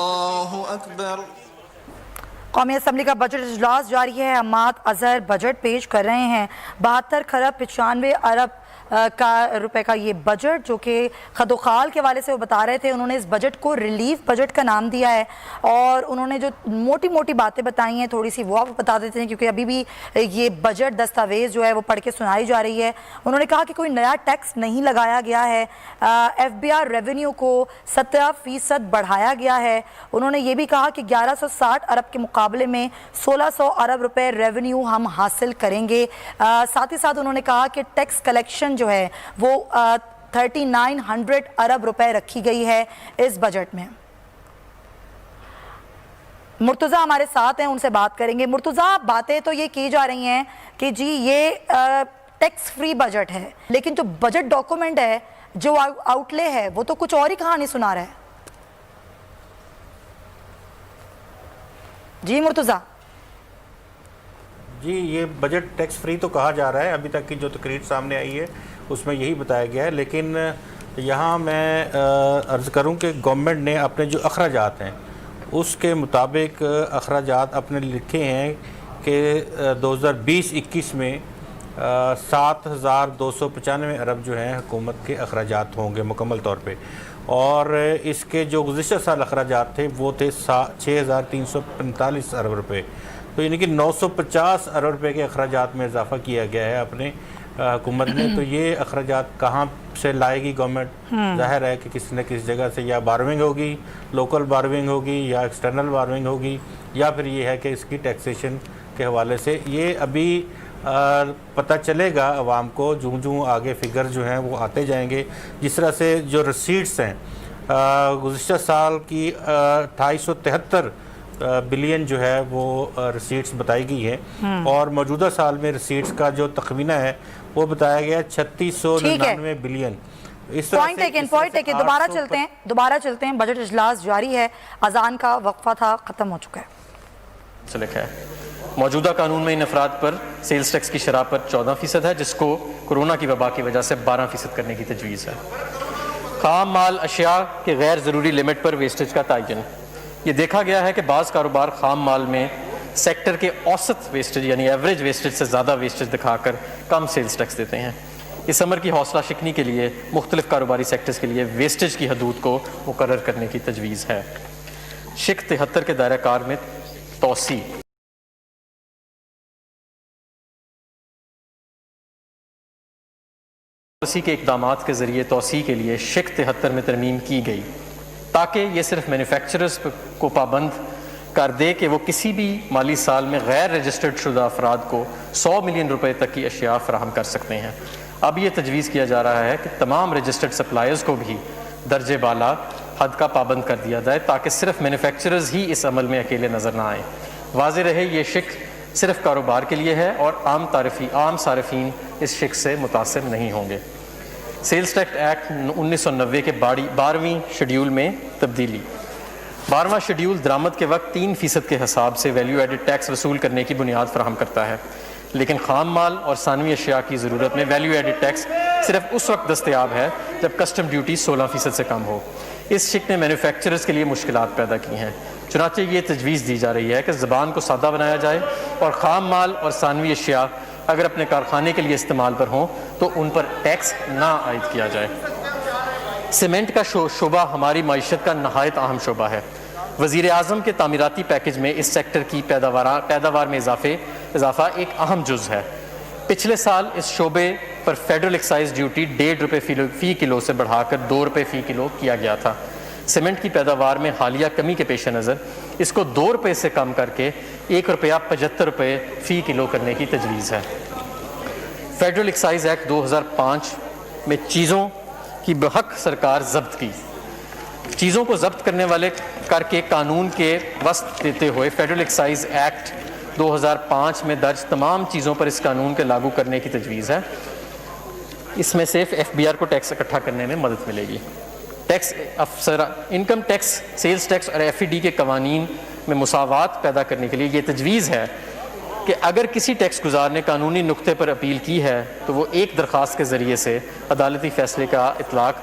اللہ اکبر۔ قومی اسمبلی کا بجٹ اجلاس جاری ہے. حماد اظہر بجٹ پیش کر رہے ہیں. 72 خرب 95 ارب روپے کا یہ بجٹ جو کہ خد و خال کے حوالے سے وہ بتا رہے تھے. انہوں نے اس بجٹ کو ریلیف بجٹ کا نام دیا ہے اور انہوں نے جو موٹی موٹی باتیں بتائی ہیں تھوڑی سی وہ آپ بتا دیتے ہیں کیونکہ ابھی بھی یہ بجٹ دستاویز جو ہے وہ پڑھ کے سنائی جا رہی ہے. انہوں نے کہا کہ کوئی نیا ٹیکس نہیں لگایا گیا ہے. FBR ریونیو کو 17% بڑھایا گیا ہے. انہوں نے یہ بھی کہا کہ 1160 ارب کے مقابلے میں 1600 ارب روپے ریونیو ہم حاصل کریں گے. ساتھ ہی ساتھ انہوں نے کہا کہ ٹیکس کلیکشن جو ہے وہ 3900 ارب روپے رکھی گئی ہے اس بجٹ میں. مرتضیٰ ہمارے ساتھ ہیں, ان سے بات کریں گے. مرتضیٰ, باتیں تو یہ کی جا رہی ہیں کہ جی یہ ٹیکس فری بجٹ ہے, لیکن جو بجٹ ڈاکومنٹ ہے, جو آؤٹ لے ہے, وہ تو کچھ اور ہی کہانی سنا رہا ہے. جی مرتضیٰ. جی, یہ بجٹ ٹیکس فری تو کہا جا رہا ہے. ابھی تک کی جو تقریر سامنے آئی ہے اس میں یہی بتایا گیا ہے, لیکن یہاں میں عرض کروں کہ گورنمنٹ نے اپنے جو اخراجات ہیں اس کے مطابق اخراجات اپنے لکھے ہیں کہ 2020-21 میں 7295 ارب جو ہیں حکومت کے اخراجات ہوں گے مکمل طور پہ, اور اس کے جو گزشتہ سال اخراجات تھے وہ تھے 6345 ارب روپے. تو یعنی کہ 950 ارب روپے کے اخراجات میں اضافہ کیا گیا ہے اپنے حکومت نے. تو یہ اخراجات کہاں سے لائے گی گورنمنٹ؟ ظاہر ہے کہ کسی نہ کسی جگہ سے یا بارونگ ہوگی, لوکل بارونگ ہوگی, یا ایکسٹرنل بارونگ ہوگی, یا پھر یہ ہے کہ اس کی ٹیکسیشن کے حوالے سے. یہ ابھی پتہ چلے گا عوام کو جوں جوں آگے فگر جو ہیں وہ آتے جائیں گے. جس طرح سے جو رسیٹس ہیں گزشتہ سال کی 273 بلین جو ہے وہ رسیٹس بتائی گئی ہیں, اور موجودہ سال میں رسیٹس کا جو تخمینہ ہے وہ بتایا گیا 3699 بلین. پوائنٹ ٹیکن دوبارہ چلتے ہیں. بجٹ اجلاس جاری ہے, اذان کا وقفہ تھا, ختم ہو چکا ہے. لکھا ہے موجودہ قانون میں ان افراد پر سیلز ٹیکس کی شرح پر 14% ہے, جس کو کورونا کی وبا کی وجہ سے 12% کرنے کی تجویز ہے. خام مال اشیاء کے غیر ضروری لمٹ پر ویسٹیج کا تعین. یہ دیکھا گیا ہے کہ بعض کاروبار خام مال میں سیکٹر کے اوسط ویسٹیج یعنی ایوریج ویسٹیج سے زیادہ ویسٹیج دکھا کر کم سیلز ٹیکس دیتے ہیں. اس امر کی حوصلہ شکنی کے لیے مختلف کاروباری سیکٹرز کے لیے ویسٹیج کی حدود کو مقرر کرنے کی تجویز ہے. شق 73 کے دائرہ کار میں توسیع. پالیسی کے اقدامات کے ذریعے توسیع کے لیے شق 73 میں ترمیم کی گئی تاکہ یہ صرف مینوفیکچررز کو پابند کر دے کہ وہ کسی بھی مالی سال میں غیر رجسٹرڈ شدہ افراد کو 100 ملین روپے تک کی اشیاء فراہم کر سکتے ہیں. اب یہ تجویز کیا جا رہا ہے کہ تمام رجسٹرڈ سپلائرز کو بھی درجے بالا حد کا پابند کر دیا جائے تاکہ صرف مینوفیکچررز ہی اس عمل میں اکیلے نظر نہ آئیں. واضح رہے یہ شق صرف کاروبار کے لیے ہے اور عام صارفین اس شق سے متاثر نہیں ہوں گے. سیلز ٹیکس ایکٹ 1990 کے 12ویں شیڈیول میں تبدیلی. 12واں شیڈیول درآمد کے وقت 3% کے حساب سے ویلیو ایڈڈ ٹیکس وصول کرنے کی بنیاد فراہم کرتا ہے, لیکن خام مال اور ثانوی اشیاء کی ضرورت میں ویلیو ایڈڈ ٹیکس صرف اس وقت دستیاب ہے جب کسٹم ڈیوٹی 16% سے کم ہو. اس شق نے مینوفیکچررز کے لیے مشکلات پیدا کی ہیں. چنانچہ یہ تجویز دی جا رہی ہے کہ زبان کو سادہ بنایا جائے اور خام مال اور ثانوی اشیاء اگر اپنے کارخانے کے لیے استعمال پر ہوں تو ان پر ٹیکس نہ عائد کیا جائے. سیمنٹ کا شعبہ ہماری معیشت کا نہایت اہم شعبہ ہے. وزیر اعظم کے تعمیراتی پیکج میں اس سیکٹر کی پیداوار میں اضافہ ایک اہم جز ہے. پچھلے سال اس شعبے پر فیڈرل ایکسائز ڈیوٹی 1.5 روپے فی کلو سے بڑھا کر 2 روپے فی کلو کیا گیا تھا. سیمنٹ کی پیداوار میں حالیہ کمی کے پیش نظر اس کو 2 روپے سے کم کر کے 1 روپیہ 75 روپے فی کلو کرنے کی تجویز ہے. فیڈرل ایکسائز ایکٹ 2005 میں چیزوں کی بحق سرکار ضبط کی. چیزوں کو ضبط کرنے والے کر کے قانون کے وسط دیتے ہوئے فیڈرل ایکسائز ایکٹ 2005 میں درج تمام چیزوں پر اس قانون کے لاگو کرنے کی تجویز ہے. اس میں صرف FBR کو ٹیکس اکٹھا کرنے میں مدد ملے گی. Tax income tax, sales tax اور FED کے قوانین میں مساوات پیدا کرنے کے لیے یہ تجویز ہے کہ اگر کسی ٹیکس گزار نے قانونی نقطے پر اپیل کی ہے تو وہ ایک درخواست کے ذریعے سے عدالتی فیصلے کا اطلاق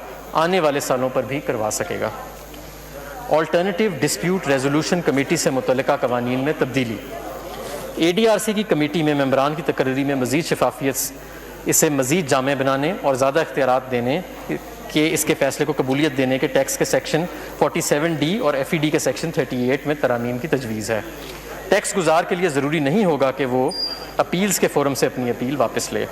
آنے والے سالوں پر بھی کروا سکے گا. آلٹرنیٹیو ڈسپیوٹ ریزولوشن کمیٹی سے متعلقہ قوانین میں تبدیلی. ADRC کی کمیٹی میں ممبران کی تقرری میں مزید شفافیت، اسے مزید جامع بنانے اور زیادہ اختیارات دینے کہ اس کے فیصلے کو قبولیت دینے کے ٹیکس کے سیکشن 47D اور FED کے سیکشن 38 میں ترامیم کی تجویز ہے. ٹیکس گزار کے لیے ضروری نہیں ہوگا کہ وہ اپیلز کے فورم سے اپنی اپیل واپس لے.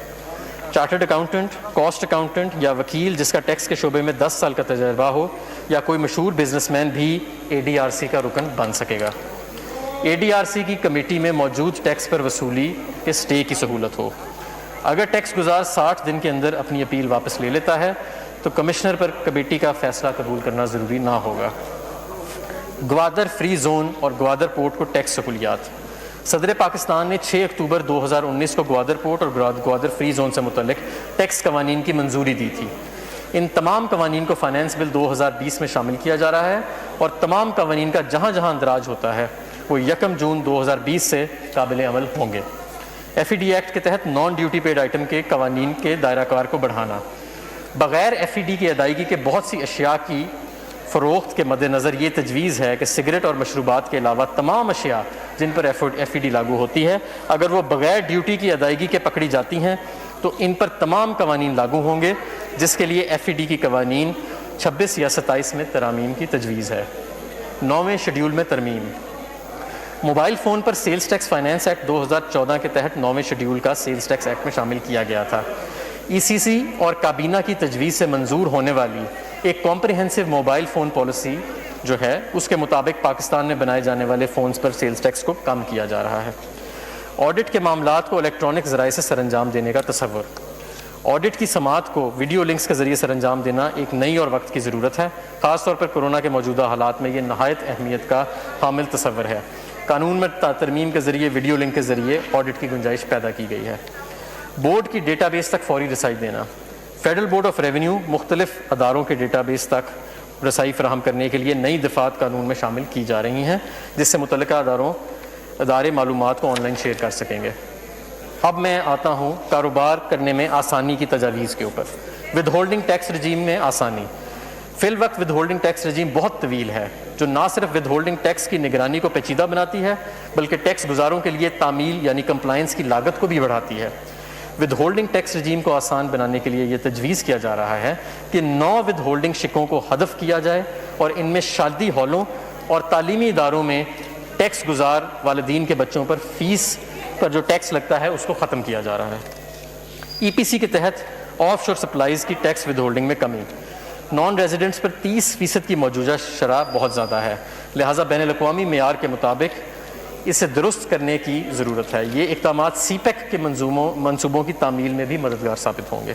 چارٹرڈ اکاؤنٹنٹ، کاسٹ اکاؤنٹنٹ یا وکیل جس کا ٹیکس کے شعبے میں 10 سال کا تجربہ ہو یا کوئی مشہور بزنس مین بھی ADRC کا رکن بن سکے گا. ADRC کی کمیٹی میں موجود ٹیکس پر وصولی کے سٹے کی سہولت ہو. اگر ٹیکس گزار 60 دن کے اندر اپنی اپیل واپس لے لیتا ہے تو کمشنر پر کمیٹی کا فیصلہ قبول کرنا ضروری نہ ہوگا. گوادر فری زون اور گوادر پورٹ کو ٹیکس سہولیات. صدر پاکستان نے 6 اکتوبر 2019 کو گوادر پورٹ اور گوادر فری زون سے متعلق ٹیکس قوانین کی منظوری دی تھی. ان تمام قوانین کو فائنانس بل 2020 میں شامل کیا جا رہا ہے اور تمام قوانین کا جہاں جہاں اندراج ہوتا ہے وہ 1 جون 2020 سے قابل عمل ہوں گے. FED ایکٹ کے تحت نان ڈیوٹی پیڈ آئٹم کے قوانین کے دائرہ کار کو بڑھانا. بغیر FED کی ادائیگی کے بہت سی اشیاء کی فروخت کے مد نظر یہ تجویز ہے کہ سگریٹ اور مشروبات کے علاوہ تمام اشیاء جن پر FED لاگو ہوتی ہے اگر وہ بغیر ڈیوٹی کی ادائیگی کے پکڑی جاتی ہیں تو ان پر تمام قوانین لاگو ہوں گے، جس کے لیے FED کی قوانین 26 یا 27 میں ترامیم کی تجویز ہے. 9ویں شیڈول میں ترمیم. موبائل فون پر سیلز ٹیکس فائنانس ایکٹ 2014 کے تحت 9ویں شیڈول کا سیلز ٹیکس ایکٹ میں شامل کیا گیا تھا. ECC اور کابینہ کی تجویز سے منظور ہونے والی ایک کمپریہنسو موبائل فون پالیسی جو ہے اس کے مطابق پاکستان میں بنائے جانے والے فونز پر سیلز ٹیکس کو کم کیا جا رہا ہے. آڈٹ کے معاملات کو الیکٹرانک ذرائع سے سر انجام دینے کا تصور. آڈٹ کی سماعت کو ویڈیو لنکس کے ذریعے سر انجام دینا ایک نئی اور وقت کی ضرورت ہے. خاص طور پر کورونا کے موجودہ حالات میں یہ نہایت اہمیت کا حامل تصور ہے. قانون میں ترمیم کے ذریعے ویڈیو لنک کے ذریعے آڈٹ کی گنجائش پیدا کی گئی ہے. بورڈ کی ڈیٹا بیس تک فوری رسائی دینا. فیڈرل بورڈ آف ریونیو مختلف اداروں کے ڈیٹا بیس تک رسائی فراہم کرنے کے لیے نئی دفعات قانون میں شامل کی جا رہی ہیں جس سے متعلقہ ادارے معلومات کو آن لائن شیئر کر سکیں گے. اب میں آتا ہوں کاروبار کرنے میں آسانی کی تجاویز کے اوپر. ود ہولڈنگ ٹیکس رجیم میں آسانی. فی الوقت ود ہولڈنگ ٹیکس رجیم بہت طویل ہے جو نہ صرف ود ہولڈنگ ٹیکس کی نگرانی کو پیچیدہ بناتی ہے بلکہ ٹیکس گزاروں کے لیے تعمیل یعنی کمپلائنس کی لاگت کو بھی بڑھاتی ہے. ود ہولڈنگ ٹیکس رجیم کو آسان بنانے کے لیے یہ تجویز کیا جا رہا ہے کہ 9 ود ہولڈنگ شکوں کو حذف کیا جائے اور ان میں شادی ہالوں اور تعلیمی اداروں میں ٹیکس گزار والدین کے بچوں پر فیس پر جو ٹیکس لگتا ہے اس کو ختم کیا جا رہا ہے. EPC کے تحت آف شور سپلائز کی ٹیکس ود ہولڈنگ میں کمی. نان ریزیڈنٹس پر 30% کی موجودہ شرح بہت زیادہ ہے، لہٰذا بین الاقوامی معیار کے مطابق اسے درست کرنے کی ضرورت ہے. یہ اقدامات CPEC کے منصوبوں کی تعمیل میں بھی مددگار ثابت ہوں گے.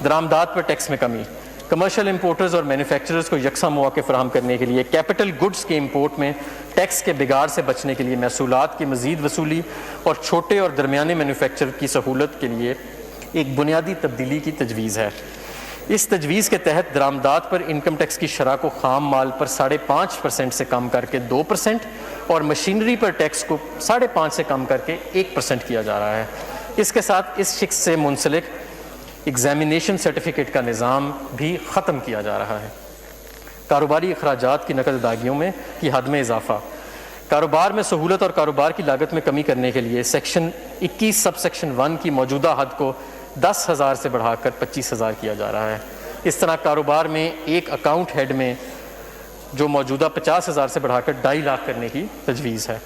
درآمدات پر ٹیکس میں کمی. کمرشل امپورٹرز اور مینوفیکچررز کو یکساں مواقع فراہم کرنے کے لیے کیپٹل گڈز کے امپورٹ میں ٹیکس کے بگاڑ سے بچنے کے لیے محصولات کی مزید وصولی اور چھوٹے اور درمیانے مینوفیکچر کی سہولت کے لیے ایک بنیادی تبدیلی کی تجویز ہے. اس تجویز کے تحت درآمدات پر انکم ٹیکس کی شرح کو خام مال پر 5.5% سے کم کر کے 2% اور مشینری پر ٹیکس کو 5.5% سے کم کر کے 1% کیا جا رہا ہے. اس کے ساتھ اس شخص سے منسلک ایگزامینیشن سرٹیفکیٹ کا نظام بھی ختم کیا جا رہا ہے. کاروباری اخراجات کی نقد ادائیگیوں میں کی حد میں اضافہ. کاروبار میں سہولت اور کاروبار کی لاگت میں کمی کرنے کے لیے سیکشن 21 سب سیکشن 1 کی موجودہ حد کو 10,000 سے بڑھا کر 25,000 کیا جا رہا ہے. اس طرح کاروبار میں ایک اکاؤنٹ ہیڈ میں جو موجودہ 50,000 سے بڑھا کر 2.5 لاکھ کرنے کی تجویز ہے.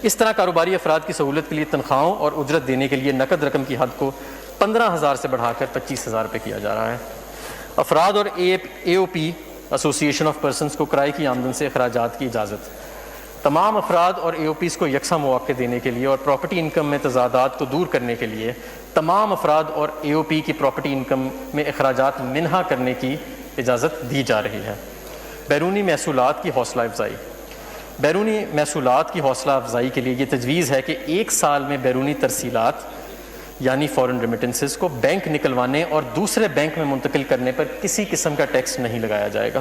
اس طرح کاروباری افراد کی سہولت کے لیے تنخواہوں اور اجرت دینے کے لیے نقد رقم کی حد کو 15,000 سے بڑھا کر 25,000 روپے کیا جا رہا ہے. افراد اور AOP ایسوسی ایشن آف پرسنز کو کرائے کی آمدن سے اخراجات کی اجازت. تمام افراد اور AOPs کو یکساں مواقع دینے کے لیے اور پراپرٹی انکم میں تضادات کو دور کرنے کے لیے تمام افراد اور AOP کی پراپرٹی انکم میں اخراجات منہا کرنے کی اجازت دی جا رہی ہے. بیرونی محصولات کی حوصلہ افزائی. بیرونی محصولات کی حوصلہ افزائی کے لیے یہ تجویز ہے کہ 1 سال میں بیرونی ترسیلات یعنی فورن ریمیٹنسز کو بینک نکلوانے اور دوسرے بینک میں منتقل کرنے پر کسی قسم کا ٹیکس نہیں لگایا جائے گا.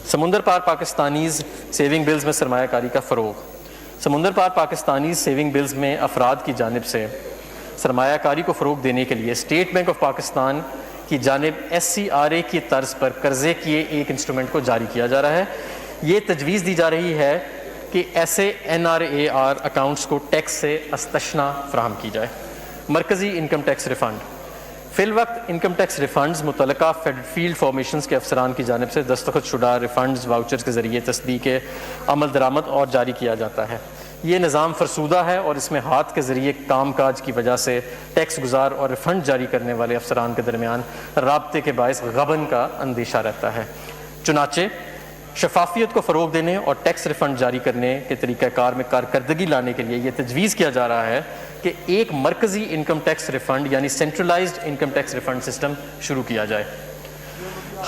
سمندر پار پاکستانیز سیونگ بلز میں سرمایہ کاری کا فروغ. سمندر پار پاکستانیز سیونگ بلز میں افراد کی جانب سے سرمایہ کاری کو فروغ دینے کے لیے اسٹیٹ بینک آف پاکستان کی جانب SCRA کی طرز پر قرضے کیے ایک انسٹرومنٹ کو جاری کیا جا رہا ہے. یہ تجویز دی جا رہی ہے کہ ایسے NRAR اکاؤنٹس کو ٹیکس سے استثنا فراہم کی جائے۔ مرکزی انکم ٹیکس ریفنڈ، فی الوقت انکم ٹیکس ریفنڈز متعلقہ فیلڈ فارمیشنز کے افسران کی جانب سے دستخط شدہ ریفنڈز واؤچرز کے ذریعے تصدیق عمل درآمد اور جاری کیا جاتا ہے۔ یہ نظام فرسودہ ہے اور اس میں ہاتھ کے ذریعے کام کاج کی وجہ سے ٹیکس گزار اور ریفنڈ جاری کرنے والے افسران کے درمیان رابطے کے باعث غبن کا اندیشہ رہتا ہے۔ چنانچہ شفافیت کو فروغ دینے اور ٹیکس ریفنڈ جاری کرنے کے طریقہ کار میں کارکردگی لانے کے لیے یہ تجویز کیا جا رہا ہے کہ ایک مرکزی انکم ٹیکس ریفنڈ یعنی centralised income tax refund system شروع کیا جائے۔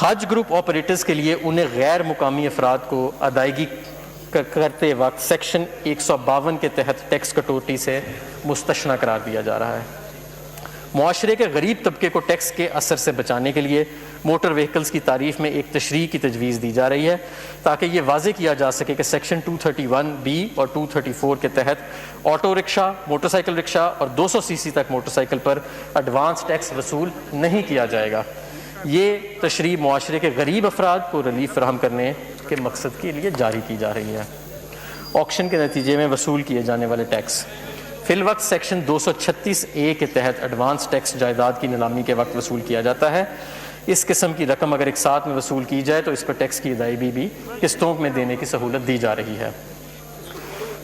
حج گروپ آپریٹرز کے لیے انہیں غیر مقامی افراد کو ادائیگی کرتے وقت سیکشن 152 کے تحت ٹیکس کٹوتی سے مستثنی قرار دیا جا رہا ہے۔ معاشرے کے غریب طبقے کو ٹیکس کے اثر سے بچانے کے لیے موٹر وہیکلز کی تعریف میں ایک تشریح کی تجویز دی جا رہی ہے تاکہ یہ واضح کیا جا سکے کہ سیکشن 231B اور 234 کے تحت آٹو رکشہ، موٹر سائیکل رکشہ اور 200 cc تک موٹر سائیکل پر ایڈوانس ٹیکس وصول نہیں کیا جائے گا۔ یہ تشریح معاشرے کے غریب افراد کو ریلیف فراہم کرنے کے مقصد کے لیے جاری کی جا رہی ہے۔ آکشن کے نتیجے میں وصول کیے جانے والے ٹیکس، فی الوقت سیکشن 236A کے تحت ایڈوانس ٹیکس جائیداد کی نیلامی کے وقت وصول کیا جاتا ہے۔ اس قسم کی رقم اگر ایک ساتھ میں وصول کی جائے تو اس پر ٹیکس کی ادائیگی بھی قسطوں میں دینے کی سہولت دی جا رہی ہے۔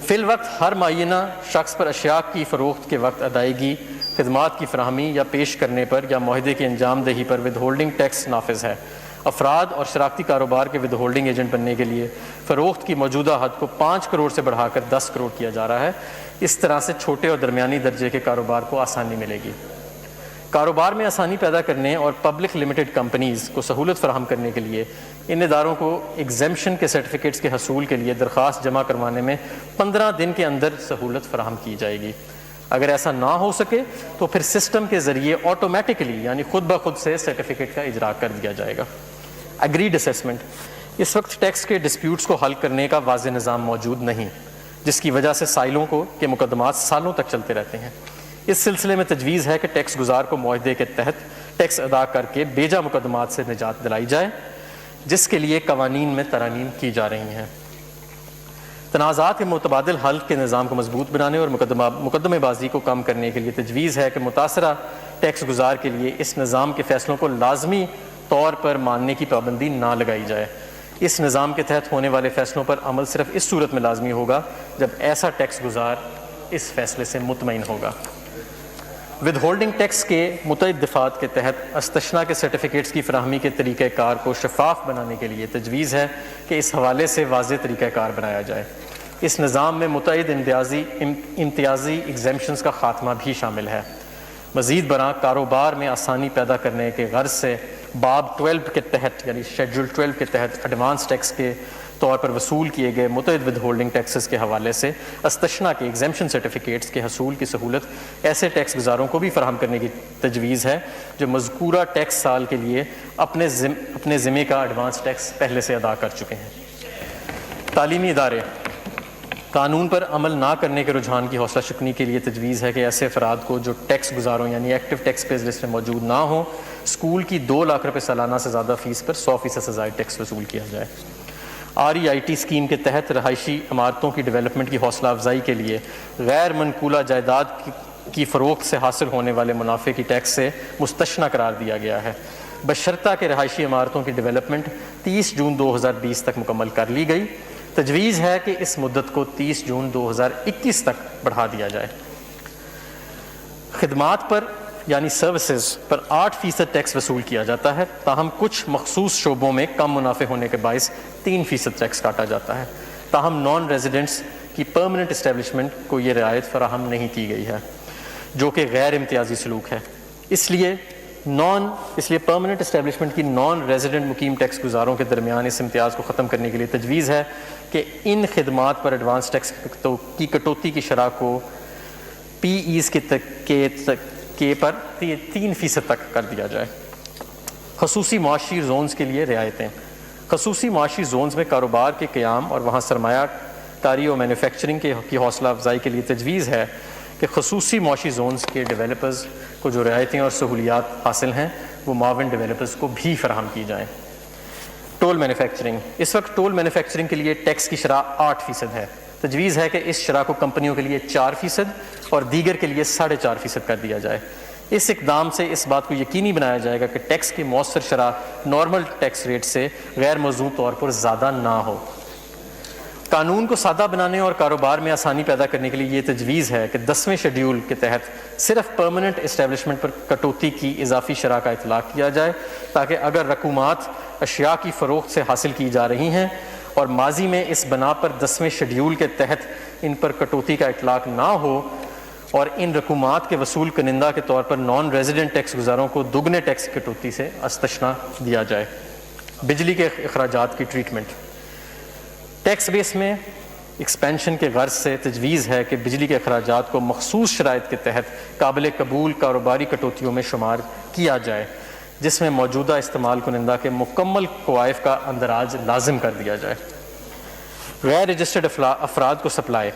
فی الوقت ہر معینہ شخص پر اشیاء کی فروخت کے وقت ادائیگی، خدمات کی فراہمی یا پیش کرنے پر یا معاہدے کی انجام دہی پر ود ہولڈنگ ٹیکس نافذ ہے۔ افراد اور شراکتی کاروبار کے ود ہولڈنگ ایجنٹ بننے کے لیے فروخت کی موجودہ حد کو 5 کروڑ سے بڑھا کر 10 کروڑ کیا جا رہا ہے۔ اس طرح سے چھوٹے اور درمیانی درجے کے کاروبار کو آسانی ملے گی۔ کاروبار میں آسانی پیدا کرنے اور پبلک لمیٹڈ کمپنیز کو سہولت فراہم کرنے کے لیے ان اداروں کو ایگزیمپشن کے سرٹیفکیٹس کے حصول کے لیے درخواست جمع کروانے میں 15 دن کے اندر سہولت فراہم کی جائے گی۔ اگر ایسا نہ ہو سکے تو پھر سسٹم کے ذریعے آٹومیٹکلی یعنی خود بخود سے سرٹیفکیٹ کا اجرا کر دیا جائے گا۔ اگریڈ اسیسمنٹ، اس وقت ٹیکس کے ڈسپیوٹس کو حل کرنے کا واضح نظام موجود نہیں، جس کی وجہ سے سائلوں کے مقدمات سالوں تک چلتے رہتے ہیں۔ اس سلسلے میں تجویز ہے کہ ٹیکس گزار کو معاہدے کے تحت ٹیکس ادا کر کے بیجا مقدمات سے نجات دلائی جائے، جس کے لیے قوانین میں ترامیم کی جا رہی ہیں۔ تنازعات کے متبادل حل کے نظام کو مضبوط بنانے اور مقدمے بازی کو کم کرنے کے لیے تجویز ہے کہ متاثرہ ٹیکس گزار کے لیے اس نظام کے فیصلوں کو لازمی طور پر ماننے کی پابندی نہ لگائی جائے۔ اس نظام کے تحت ہونے والے فیصلوں پر عمل صرف اس صورت میں لازمی ہوگا جب ایسا ٹیکس گزار اس فیصلے سے مطمئن ہوگا۔ ود ہولڈنگ ٹیکس کے متعدد دفعات کے تحت استثنا کے سرٹیفکیٹس کی فراہمی کے طریقہ کار کو شفاف بنانے کے لیے تجویز ہے کہ اس حوالے سے واضح طریقہ کار بنایا جائے۔ اس نظام میں متعدد امتیازی ایگزیمپشنز کا خاتمہ بھی شامل ہے۔ مزید برآں کاروبار میں آسانی پیدا کرنے کے غرض سے باب 12 کے تحت یعنی شیڈول 12 کے تحت ایڈوانس ٹیکس کے طور پر وصول کیے گئے متعدد ود ہولڈنگ ٹیکسز کے حوالے سے استثنا کے ایگزیمپشن سرٹیفکیٹس کے حصول کی سہولت ایسے ٹیکس گزاروں کو بھی فراہم کرنے کی تجویز ہے جو مذکورہ ٹیکس سال کے لیے اپنے ذمے کا ایڈوانس ٹیکس پہلے سے ادا کر چکے ہیں۔ تعلیمی ادارے، قانون پر عمل نہ کرنے کے رجحان کی حوصلہ شکنی کے لیے تجویز ہے کہ ایسے افراد کو جو ٹیکس گزاروں یعنی ایکٹیو ٹیکس پیز لسٹ میں موجود نہ ہوں، اسکول کی 2 لاکھ روپے سالانہ سے زیادہ فیس پر 100% سزائے ٹیکس وصول کیا جائے۔ REIT اسکیم کے تحت رہائشی عمارتوں کی ڈیولپمنٹ کی حوصلہ افزائی کے لیے غیر منقولہ جائیداد کی فروخت سے حاصل ہونے والے منافع کی ٹیکس سے مستثنی قرار دیا گیا ہے، بشرطہ کہ رہائشی عمارتوں کی ڈیولپمنٹ 30 جون 2020 تک مکمل کر لی گئی۔ تجویز ہے کہ اس مدت کو 30 جون 2021 تک بڑھا دیا جائے۔ خدمات پر یعنی سروسز پر 8% ٹیکس وصول کیا جاتا ہے، تاہم کچھ مخصوص شعبوں میں کم منافع ہونے کے باعث 3% ٹیکس کاٹا جاتا ہے۔ تاہم نان ریزیڈنٹس کی پرماننٹ اسٹیبلشمنٹ کو یہ رعایت فراہم نہیں کی گئی ہے، جو کہ غیر امتیازی سلوک ہے۔ اس لیے پرماننٹ اسٹیبلشمنٹ کی نان ریزیڈنٹ مقیم ٹیکس گزاروں کے درمیان اس امتیاز کو ختم کرنے کے لیے تجویز ہے کہ ان خدمات پر ایڈوانس ٹیکس کی کٹوتی کی شرح کو PEs کے پر 3% تک کر دیا جائے۔ خصوصی معاشی زونز کے لیے رعایتیں، خصوصی معاشی زونز میں کاروبار کے قیام اور وہاں سرمایہ کاری اور مینوفیکچرنگ کی حوصلہ افزائی کے لیے تجویز ہے کہ خصوصی معاشی زونز کے ڈیولپرز کو جو رعایتیں اور سہولیات حاصل ہیں وہ معاون ڈیولپرز کو بھی فراہم کی جائیں۔ Tool manufacturing. اس وقت ٹول مینوفیکچرنگ کے لیے ٹیکس کی شرح 8% ہے. تجویز ہے کہ اس شرح کو کمپنیوں کے لیے 4% اور دیگر کے لیے 4.5% کر دیا جائے. اس اقدام سے اس بات کو یقینی بنایا جائے گا کہ ٹیکس کی مؤثر شرح نارمل ٹیکس ریٹ سے غیر موزوں طور پر زیادہ نہ ہو. قانون کو سادہ بنانے اور کاروبار میں آسانی پیدا کرنے کے لیے یہ تجویز ہے کہ 10ویں شیڈیول کے تحت صرف پرماننٹ اسٹیبلشمنٹ پر کٹوتی کی اضافی شرح کا اطلاق کیا جائے، تاکہ اگر رقومات اشیاء کی فروخت سے حاصل کی جا رہی ہیں اور ماضی میں اس بنا پر 10ویں شیڈیول کے تحت ان پر کٹوتی کا اطلاق نہ ہو اور ان رقومات کے وصول کنندہ کے طور پر نان ریزیڈنٹ ٹیکس گزاروں کو دگنے ٹیکس کی کٹوتی سے استثنا دیا جائے. بجلی کے اخراجات کی ٹریٹمنٹ. ٹیکس بیس میں ایکسپینشن کے غرض سے تجویز ہے کہ بجلی کے اخراجات کو مخصوص شرائط کے تحت قابل قبول کاروباری کٹوتیوں میں شمار کیا جائے، جس میں موجودہ استعمال کنندہ کے مکمل کوائف کا اندراج لازم کر دیا جائے. غیر رجسٹرڈ افراد کو سپلائی.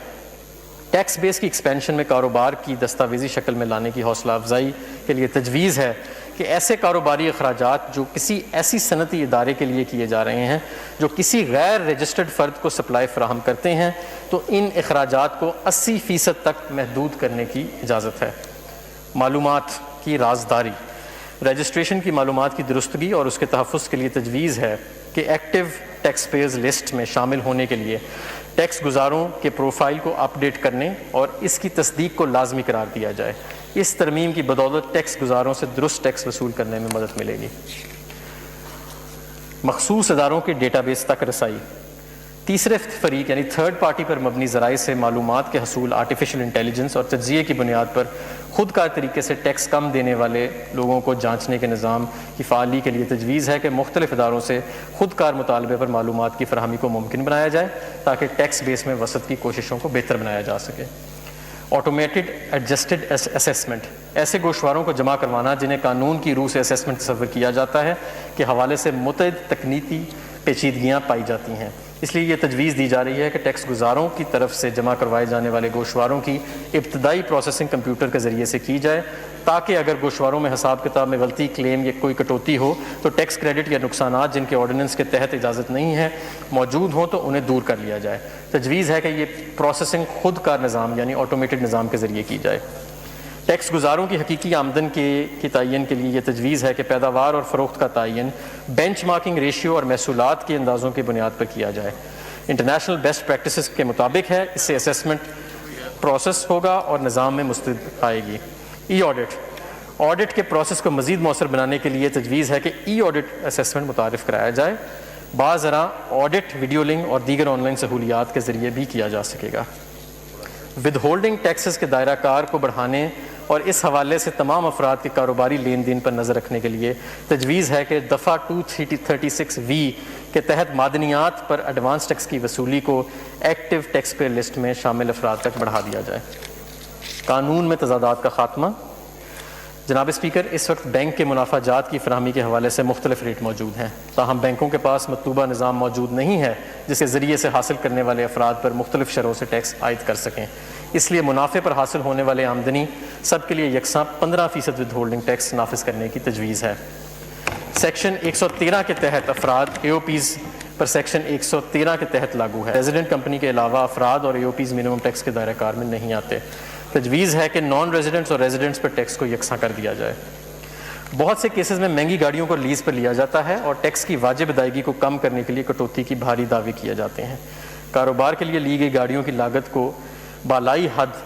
ٹیکس بیس کی ایکسپینشن میں کاروبار کی دستاویزی شکل میں لانے کی حوصلہ افزائی کے لیے تجویز ہے کہ ایسے کاروباری اخراجات جو کسی ایسی صنعتی ادارے کے لیے کیے جا رہے ہیں جو کسی غیر رجسٹرڈ فرد کو سپلائی فراہم کرتے ہیں، تو ان اخراجات کو 80% تک محدود کرنے کی اجازت ہے. معلومات کی رازداری. رجسٹریشن کی معلومات کی درستگی اور اس کے تحفظ کے لیے تجویز ہے کہ ایکٹیو ٹیکس پیئرز لسٹ میں شامل ہونے کے لیے ٹیکس گزاروں کے پروفائل کو اپ ڈیٹ کرنے اور اس کی تصدیق کو لازمی قرار دیا جائے. اس ترمیم کی بدولت ٹیکس گزاروں سے درست ٹیکس وصول کرنے میں مدد ملے گی. مخصوص اداروں کے ڈیٹا بیس تک رسائی. تیسرے فریق یعنی تھرڈ پارٹی پر مبنی ذرائع سے معلومات کے حصول آرٹیفیشل انٹیلیجنس اور تجزیے کی بنیاد پر خود کار طریقے سے ٹیکس کم دینے والے لوگوں کو جانچنے کے نظام کی فعالی کے لیے تجویز ہے کہ مختلف اداروں سے خود کار مطالبے پر معلومات کی فراہمی کو ممکن بنایا جائے تاکہ ٹیکس بیس میں وسعت کی کوششوں کو بہتر بنایا جا سکے. Automated adjusted assessment. ایسے گوشواروں کو جمع کروانا جنہیں قانون کی روح سے اسیسمنٹ تصور کیا جاتا ہے کے حوالے سے متعدد تکنیکی پیچیدگیاں پائی جاتی ہیں. اس لیے یہ تجویز دی جا رہی ہے کہ ٹیکس گزاروں کی طرف سے جمع کروائے جانے والے گوشواروں کی ابتدائی پروسیسنگ کمپیوٹر کے ذریعے سے کی جائے، تاکہ اگر گوشواروں میں حساب کتاب میں غلطی، کلیم یا کوئی کٹوتی ہو تو ٹیکس کریڈٹ یا نقصانات جن کے آرڈیننس کے تحت اجازت نہیں ہے موجود ہوں تو انہیں دور کر لیا جائے. تجویز ہے کہ یہ پروسیسنگ خود کار نظام یعنی آٹومیٹڈ نظام کے ذریعے کی جائے. ٹیکس گزاروں کی حقیقی آمدن کی تعین کے لیے یہ تجویز ہے کہ پیداوار اور فروخت کا تعین بینچ مارکنگ ریشیو اور محصولات کے اندازوں کی بنیاد پر کیا جائے. انٹرنیشنل بیسٹ پریکٹسز کے مطابق ہے. اس سے اسیسمنٹ پروسیس ہوگا اور نظام میں مستند آئے گی. ای آڈٹ. آڈٹ کے پروسیس کو مزید مؤثر بنانے کے لیے تجویز ہے کہ ای آڈٹ اسیسمنٹ متعارف کرایا جائے. بعض ذرا آڈٹ ویڈیو لنک اور دیگر آن لائن سہولیات کے ذریعے بھی کیا جا سکے گا. ود ہولڈنگ ٹیکسز کے دائرہ کار کو بڑھانے اور اس حوالے سے تمام افراد کے کاروباری لین دین پر نظر رکھنے کے لیے تجویز ہے کہ دفعہ 236(v) کے تحت معدنیات پر ایڈوانس ٹیکس کی وصولی کو ایکٹیو ٹیکس پیئر لسٹ میں شامل افراد تک بڑھا دیا جائے. قانون میں تضادات کا خاتمہ. جناب اسپیکر، اس وقت بینک کے منافع جات کی فراہمی کے حوالے سے مختلف ریٹ موجود ہیں، تاہم بینکوں کے پاس مطلوبہ نظام موجود نہیں ہے جس کے ذریعے سے حاصل کرنے والے افراد پر مختلف شرحوں سے ٹیکس عائد کر سکیں. اس لیے منافع پر حاصل ہونے والے آمدنی سب کے لیے یکساں 15% ود ہولڈنگ ٹیکس نافذ کرنے کی تجویز ہے. سیکشن 113 کے تحت افراد اے او پیز پر سیکشن 113 کے تحت لاگو ہے. ریزیڈنٹ کمپنی کے علاوہ افراد اور اے او پیز منیمم ٹیکس کے دائرہ کار میں نہیں آتے. تجویز ہے کہ نان ریزیڈنٹس اور ریزیڈنٹس پر ٹیکس کو یکساں کر دیا جائے. بہت سے کیسز میں مہنگی گاڑیوں کو لیز پر لیا جاتا ہے اور ٹیکس کی واجب ادائیگی کو کم کرنے کے لیے کٹوتی کی بھاری دعوے کیے جاتے ہیں. کاروبار کے لیے لی گئی گاڑیوں کی لاگت کو بالائی حد